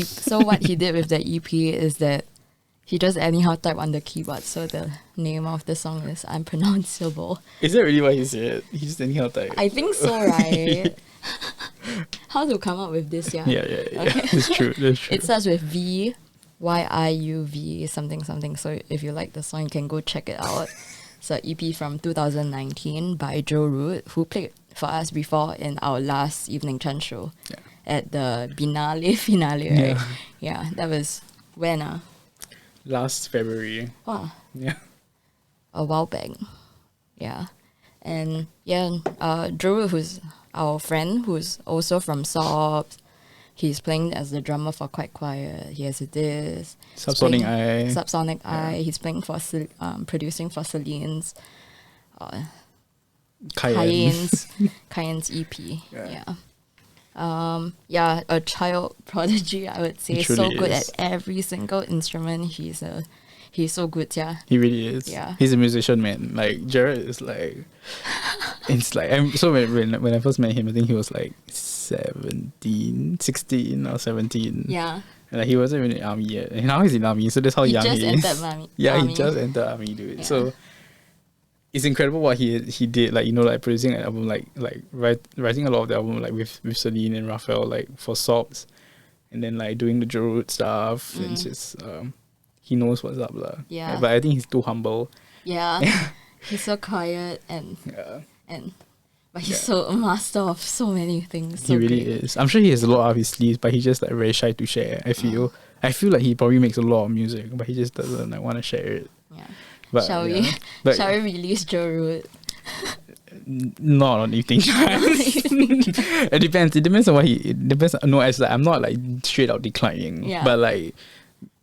so what he did with the EP is that he just anyhow typed on the keyboard, so the name of the song is unpronounceable. Is that really what he said? He just anyhow typed. I think so, right? How to come up with this, yeah? Yeah. Okay. That's true. It starts with VYUVYUVYUV, vyiuvvyuvvyvyv something something. So if you like the song, you can go check it out. It's an EP from 2019 by Jorud, who played for us before in our last Evening Chants show at the finale, right? Yeah, that was when? Last February. Wow, Yeah. a while back. Yeah. And Jorud, who's our friend, who's also from Sobs. He's playing as the drummer for Quite Quiet. He has this Subsonic Eye. Subsonic Eye. He's playing for producing for Celine's Cayenne's EP. Yeah. A child prodigy, I would say. So good at every single instrument. He's so good, yeah. He really is. Yeah. He's a musician, man. Like, Jorud is like... It's like... So when I first met him, I think he was like 16 or 17. Yeah. And like, he wasn't even in the army yet. And now he's in the army, so that's how young he is. He just entered army. Yeah, he just entered army, dude. Yeah. So... It's incredible what he did, like, you know, like producing an album, like writing a lot of the album, like with Celine and Raphael, like for Sobs, and then like doing the Jorud stuff. And just he knows what's up, lah. Yeah. But I think he's too humble. Yeah. He's so quiet but he's so a master of so many things. So he really is. I'm sure he has a lot up his sleeves, but he's just like very shy to share. I feel like he probably makes a lot of music, but he just doesn't like want to share it. Yeah. But, shall we release Jorud? Not on Evening Chants. It depends on what it depends. No, it's like I'm not like straight out declining. Yeah. But like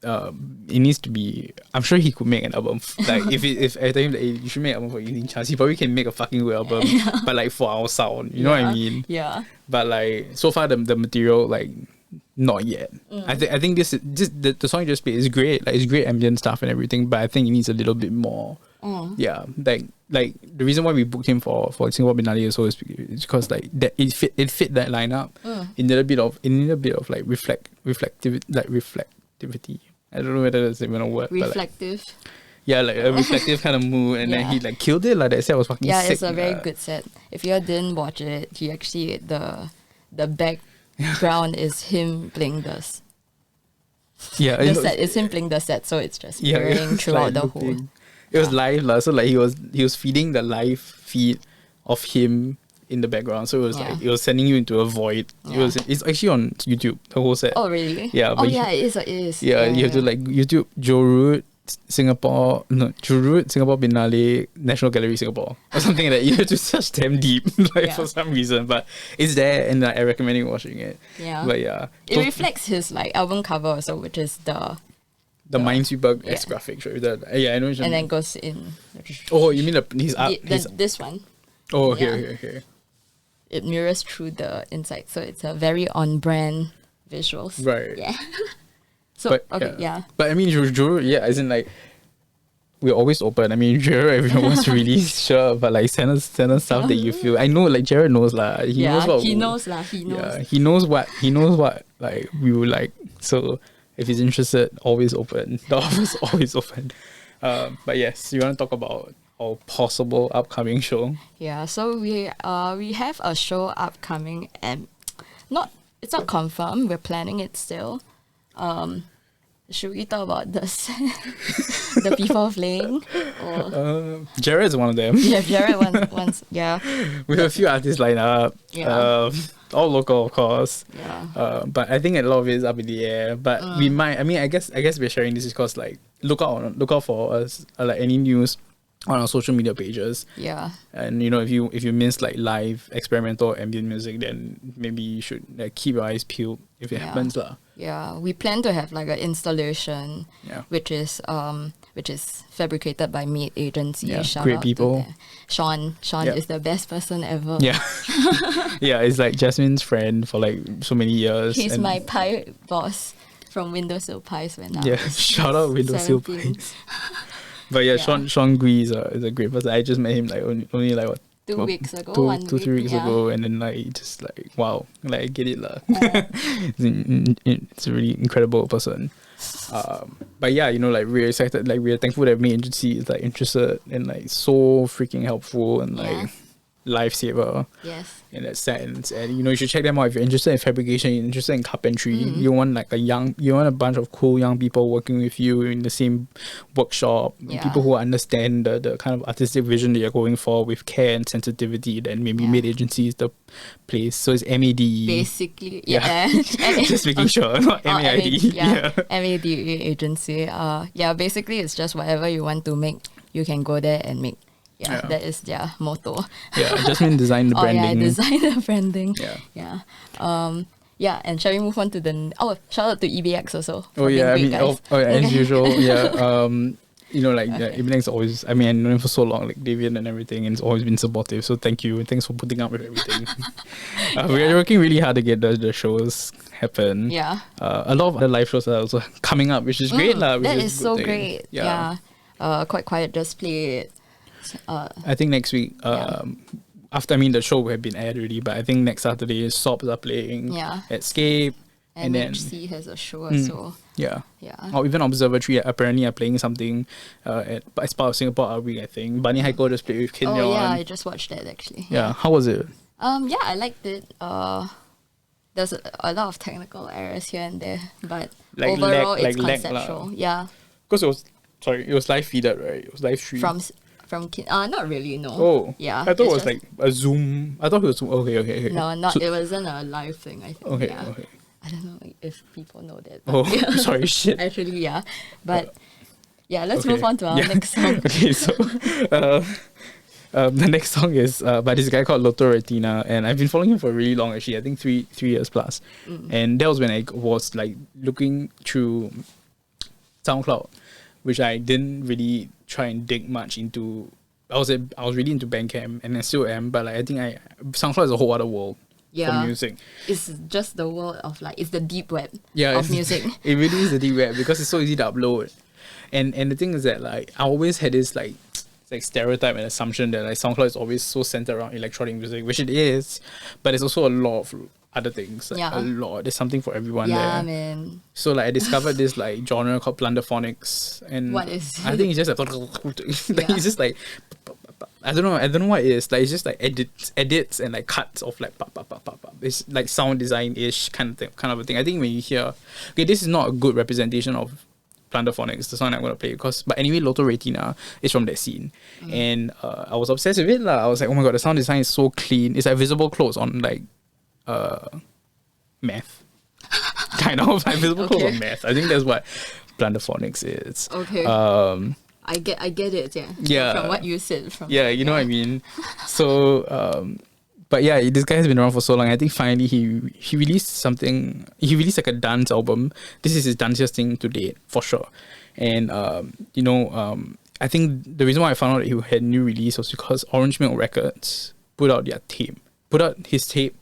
it needs to be. I'm sure he could make an album. Like if I tell him that you should make an album for Evening Chants, he probably can make a fucking good album. But like for our sound, you know what I mean? Yeah. But like so far the material like not yet. I think this the song you just played is great. Like it's great ambient stuff and everything. But I think it needs a little bit more. Yeah, like the reason why we booked him for Singapore Biennale also is because like that it fit that lineup. It needed a bit of like reflectivity. I don't know whether that's even a word. Reflective. But like, like a reflective kind of mood, and then he like killed it. Like that set was fucking sick. Yeah, it's a very good set. If you didn't watch it, he actually the background is him playing this. Yeah, the set is him playing the set, so it's just playing throughout the whole. It was live, so like he was feeding the live feed of him in the background. So it was like it was sending you into a void. It's actually on YouTube, the whole set. Oh really? Yeah. But it is. Yeah, you have to like YouTube Jorud Singapore Biennale National Gallery Singapore or something like that. You have to search damn deep for some reason, but it's there and like, I recommend you watching it. Yeah. But yeah, it reflects his like album cover also, which is the Minesweeper S graphics, right? I know. And then goes in. Oh, you mean this one? Oh, here. It mirrors through the inside, so it's a very on-brand visuals. Right. Yeah. So But I mean, Jorud, as in like we're always open. I mean, Jorud, everyone wants to release, sure, but like send us stuff that you feel. I know, like Jared knows lah. He knows what. He knows. Yeah, he knows what like we would like. So if he's interested, always open. The offer's always open. But yes, you want to talk about our possible upcoming show? Yeah. So we have a show upcoming, and it's not confirmed. We're planning it still. Should we talk about the people playing? Jared's one of them. Yeah, Jared once. Yeah. We have a few artists lined up. Yeah. All local, of course. Yeah. But I think a lot of it is up in the air. But we might. I mean, I guess we're sharing this because like look out for us like any news on our social media pages. Yeah. And if you miss like live experimental ambient music, then maybe you should like keep your eyes peeled if it happens lah. Yeah, we plan to have like an installation, which is fabricated by Meat Agency. Yeah, shout great out people. To Sean is the best person ever. Yeah, yeah, it's like Jasmine's friend for like so many years. He's my pie boss from Windowsill Pies when I was shout out Windowsill Pies. But Sean Gui is a great person. I just met him like only like what. 2 weeks ago, 3 weeks ago, and then like just like wow, like I get it lah. It's a really incredible person. But yeah, like we're excited, like we're thankful that Main Agency is like interested and like so freaking helpful and like lifesaver Yes. in that sense. And you should check them out if you're interested in fabrication, you're interested in carpentry. You want you want a bunch of cool young people working with you in the same workshop. Yeah. People who understand the kind of artistic vision that you're going for with care and sensitivity. Then maybe mid agency is the place. So it's MAD. Basically, yeah. Just making sure, not MAD. MAD agency. Basically it's just whatever you want to make, you can go there and make. Yeah, that is their motto. Yeah, Jasmine designed the branding. Design the branding. Yeah. And shall we move on to the... shout out to EBX also. Oh, yeah, as usual, yeah. Okay. Evening's always... I know him for so long, like Davian and everything, and it's always been supportive, so thank you. Thanks for putting up with everything. We're working really hard to get the shows happen. Yeah. A lot of other live shows are also coming up, which is great. That is so great. Yeah. Quite quiet, just play it. I think next week, after the show will have been aired already, but I think next Saturday Sobs are playing at Scape, and then MHC has a show also. Yeah. Or even Observatory apparently are playing something as part of Singapore Art Week, I think. Bunny Heiko just played with Kinyon. Oh yeah, I just watched that actually. Yeah. How was it? I liked it. There's a lot of technical errors here and there, but overall it's conceptual. Yeah. Because it was live feeded, right? It was live streamed. From not really, no. Oh. Yeah. I thought it was like a Zoom. I thought it was Zoom. Okay. No, it wasn't a live thing, I think. Okay. I don't know if people know that. Oh, sorry, shit. Actually, yeah. But let's move on to our next song. Okay, so the next song is by this guy called Loto Retina, and I've been following him for really long actually. I think three years plus. And that was when I was like looking through SoundCloud, which I didn't really try and dig much into. I was really into Bandcamp, and I still am, but I think SoundCloud is a whole other world for music. It's just the world of it's the deep web of music. It really is the deep web because it's so easy to upload. And the thing is that I always had this stereotype and assumption that SoundCloud is always so centered around electronic music, which it is, but there's also a lot of other things. A lot. There's something for everyone there. Yeah, man. So I discovered this genre called Plunderphonics, and what is it? I think it's just it's just I don't know what it is. It's just edits and cuts of pop, pop, pop, pop, pop. It's sound design ish kind of a thing. I think when you hear, this is not a good representation of Plunderphonics, the song I'm gonna play, but anyway, Loto Retina is from that scene, and I was obsessed with it. I was like, oh my god, the sound design is so clean. It's visible clothes on meth, kind of visible clothes on meth. I think that's what Plunderphonics is. Okay. I get it. Yeah. From what you said. You know what I mean. So, but yeah, this guy has been around for so long. I think finally he released something. He released a dance album. This is his danciest thing to date for sure. And I think the reason why I found out that he had new release was because Orange Milk Records put out his tape.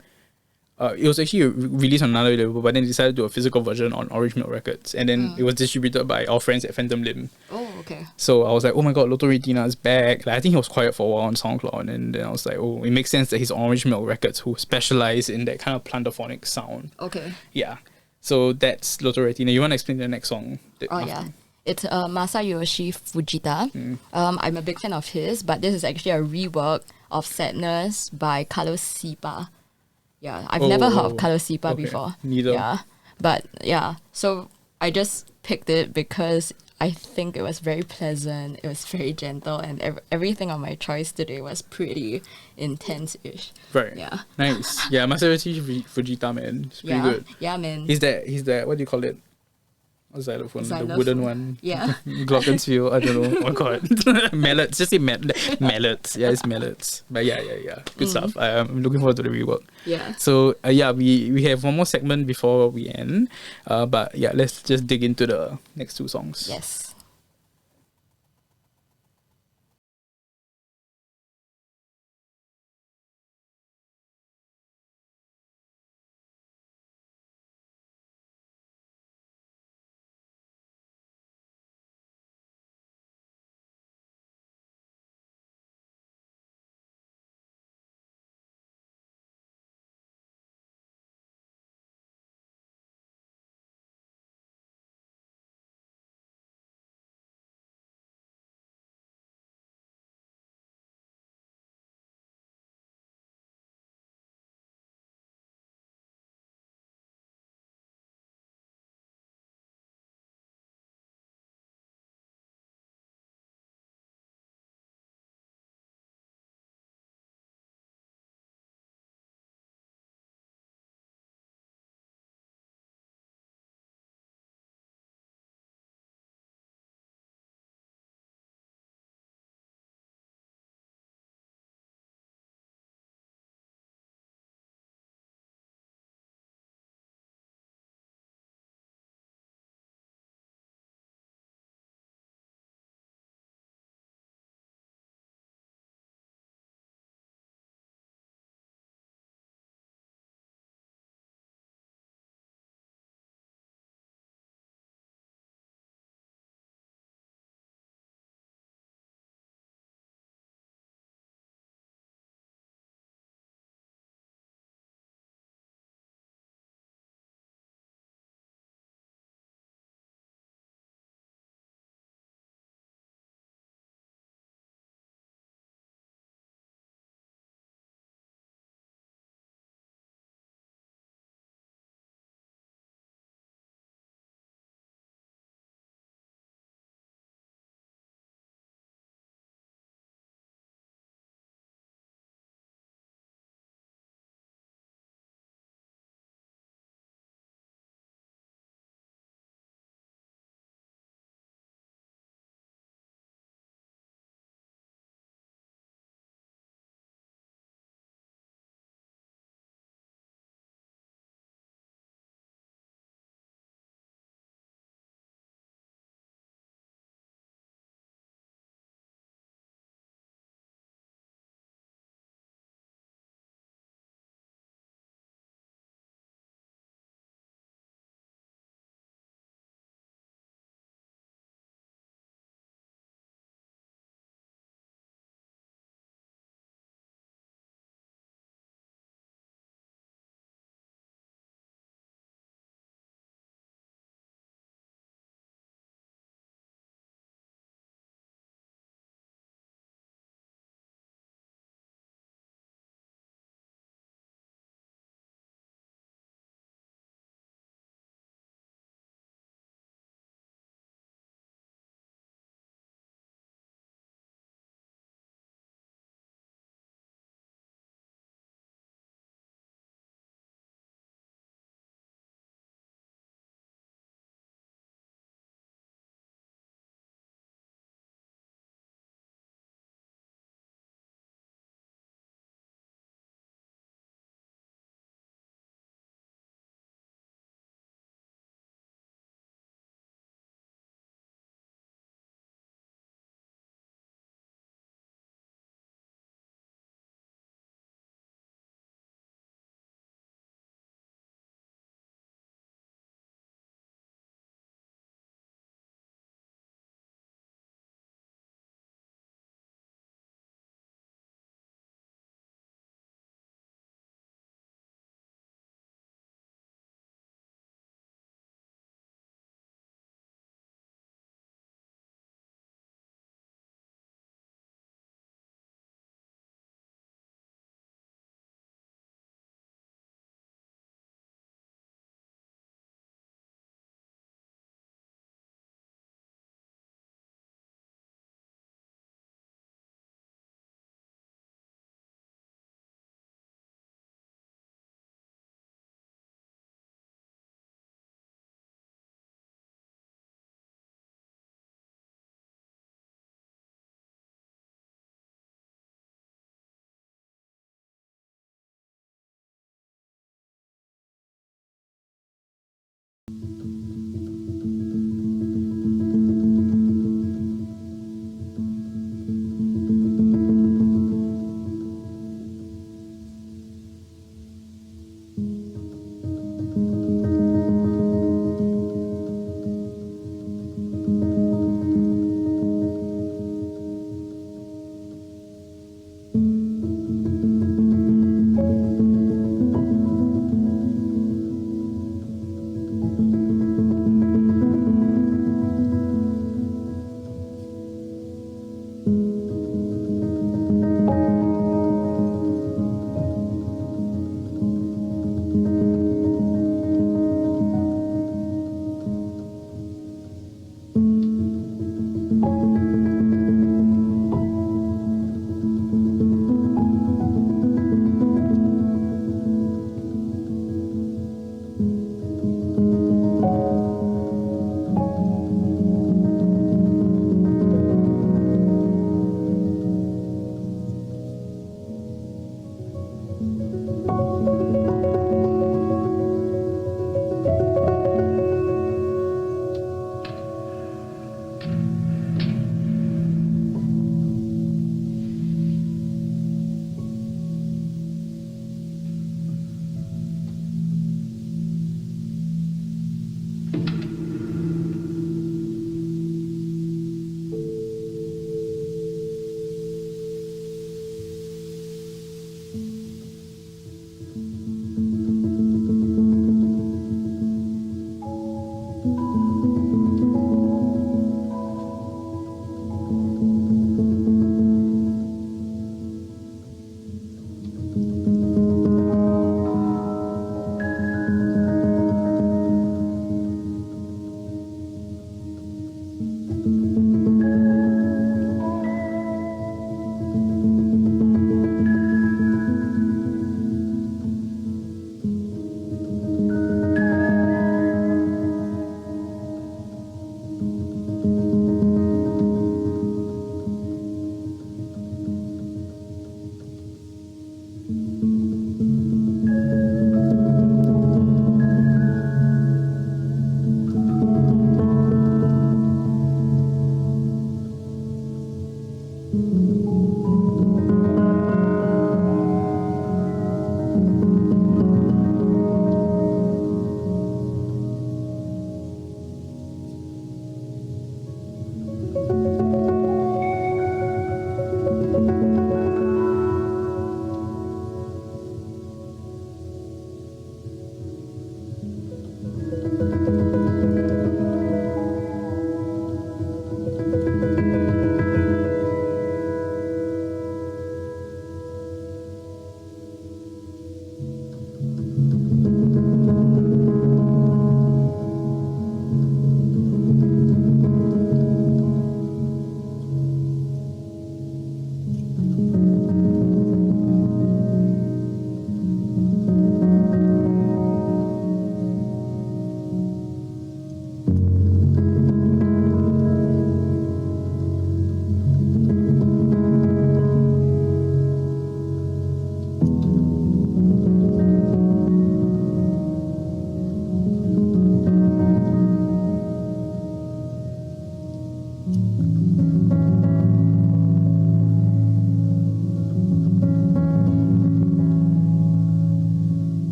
It was actually released on another label, but then they decided to do a physical version on Orange Milk Records, and then it was distributed by our friends at Phantom Limb. Oh, okay. So I was like, oh my god, Loto Retina is back. I think he was quiet for a while on SoundCloud, and then I was like, oh, it makes sense that he's Orange Milk Records, who specialize in that kind of plunderphonic sound. Okay. Yeah. So that's Loto Retina. You want to explain the next song? Yeah. It's Masayoshi Fujita. I'm a big fan of his, but this is actually a rework of Sadness by Carlos Cipa. Yeah, I've never heard of Carlos Cipa before. Neither. Yeah, but so I just picked it because I think it was very pleasant, it was very gentle, and everything on my choice today was pretty intense-ish. Right. Yeah. Nice. Yeah, Masayoshi Fujita, man. It's pretty good. Yeah, man. He's that, what do you call it? A xylophone, the wooden one. Yeah. Glockenspiel, I don't know. Oh god. Mallets, just say mallets. Yeah, it's mallets. But yeah. Good stuff. I'm looking forward to the rework. Yeah. So we have one more segment before we end. But yeah, let's just dig into the next two songs. Yes.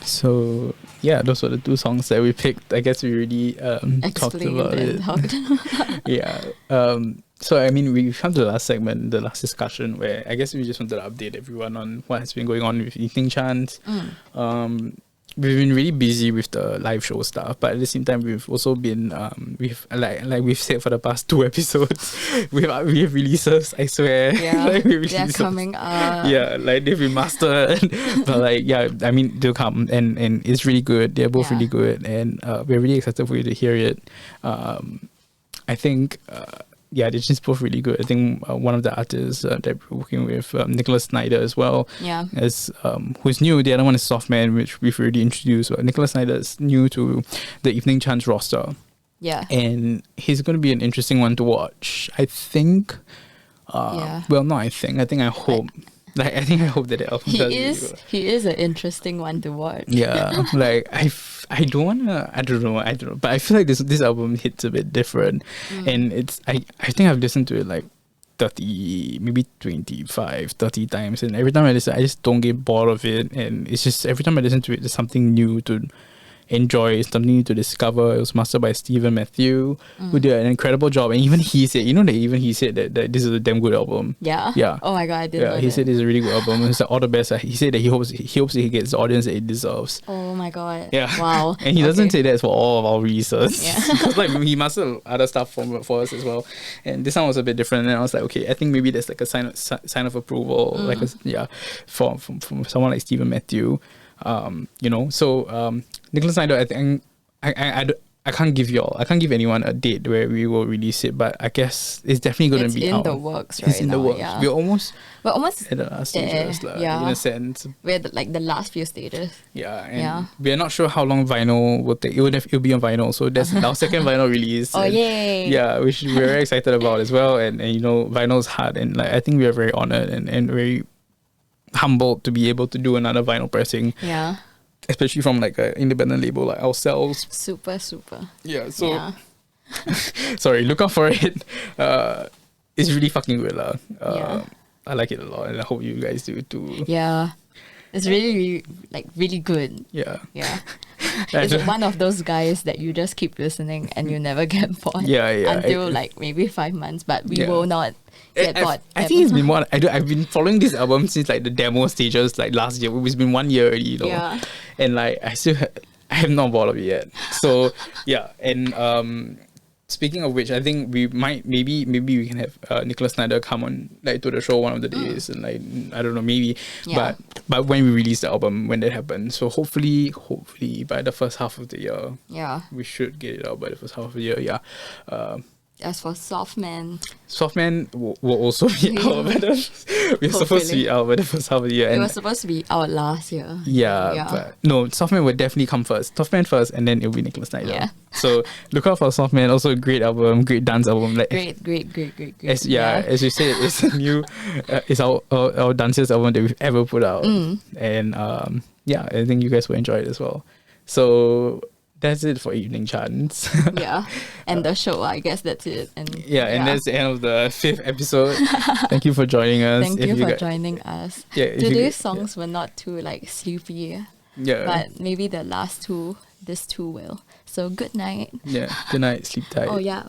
So yeah, those were the two songs that we picked. I guess we already talked about it. Yeah. So I mean, we've come to the last segment, the last discussion, where I guess we just wanted to update everyone on what has been going on with Evening Chants. We've been really busy with the live show stuff, but at the same time, we've also been we've like we've said for the past 2 episodes, we have releases. I swear, Yeah, like, they're coming up. Yeah, like they've been mastered, but like yeah, I mean they'll come and it's really good. They're both really good, and we're really excited for you to hear it. I think. Yeah, they're just both really good. I think one of the artists that we're working with, Nicholas Snyder as well, as who's new. The other one is Softman, which we've already introduced. Nicholas Snyder is new to the Evening Chants roster. Yeah. And he's going to be an interesting one to watch. I think, well, not I think. I hope. I hope that the album does he is an interesting one to watch. Yeah, like I don't wanna. I don't know. But I feel like this album hits a bit different, and it's I think I've listened to it like 30, maybe 25, 30 times, and every time I listen, I just don't get bored of it, and it's just every time I listen to it, there's something new to enjoy, something new to discover. It was mastered by Stephen Matthew, who did an incredible job, and even he said, that this is a damn good album. Yeah. Oh my god, I didn't know he that. said it's a really good album. It's like all the best. He said that he hopes he gets the audience that it deserves. Oh my god. Yeah. Wow. And he doesn't say that for all of our releases. Yeah. Because like he mastered other stuff for us as well. And this one was a bit different. And I was like, okay, I think maybe that's like a sign of approval. From someone like Stephen Matthew. So Nicholas Snyder, I think I can't give anyone a date where we will release it, but I guess it's definitely going to be in the works right It's in the now, works. yeah. We're almost at the last stages, in a sense. We're at the last few stages. Yeah, and we're not sure how long vinyl will take. It'll be on vinyl, so that's our second vinyl release. Oh, and, yay! Yeah, which we're very excited about as well. And vinyl is hard, and like I think we are very honored and very humbled to be able to do another vinyl pressing. Yeah. Especially from like an independent label like ourselves. Super. Yeah, so sorry, look out for it. It's really fucking good lah. I like it a lot, and I hope you guys do too. Yeah, it's really really good. Yeah. It's one of those guys that you just keep listening and you never get bored. Until like maybe 5 months, but we will not get bored. I think it's been more. I've been following this album since like the demo stages, like last year. It's been 1 year already, Yeah. And like I have not bored of it yet. So yeah, and speaking of which, I think we might maybe we can have Nicholas Snyder come on like to the show one of the days, and like I don't know, maybe, but when we release the album, when that happens, so hopefully by the first half of the year, we should get it out by the first half of the year. As for Softman will also be out by we're supposed to be out by the first half of the year. It was supposed to be out last year. But no, Softman will definitely come first. Softman first, and then it'll be Nicholas Snyder. Yeah. So look out for Softman. Also a great album, great dance album. Like Great. as you said, it's a new, it's our dancers album that we've ever put out, and I think you guys will enjoy it as well. So that's it for Evening Chants. And the show, I guess that's it. And and that's the end of the 5th episode. Thank you for joining us. Thank you for joining us. Today's songs were not too like sleepy. But maybe the last two, this two will. So good night. Good night, sleep tight. Oh yeah.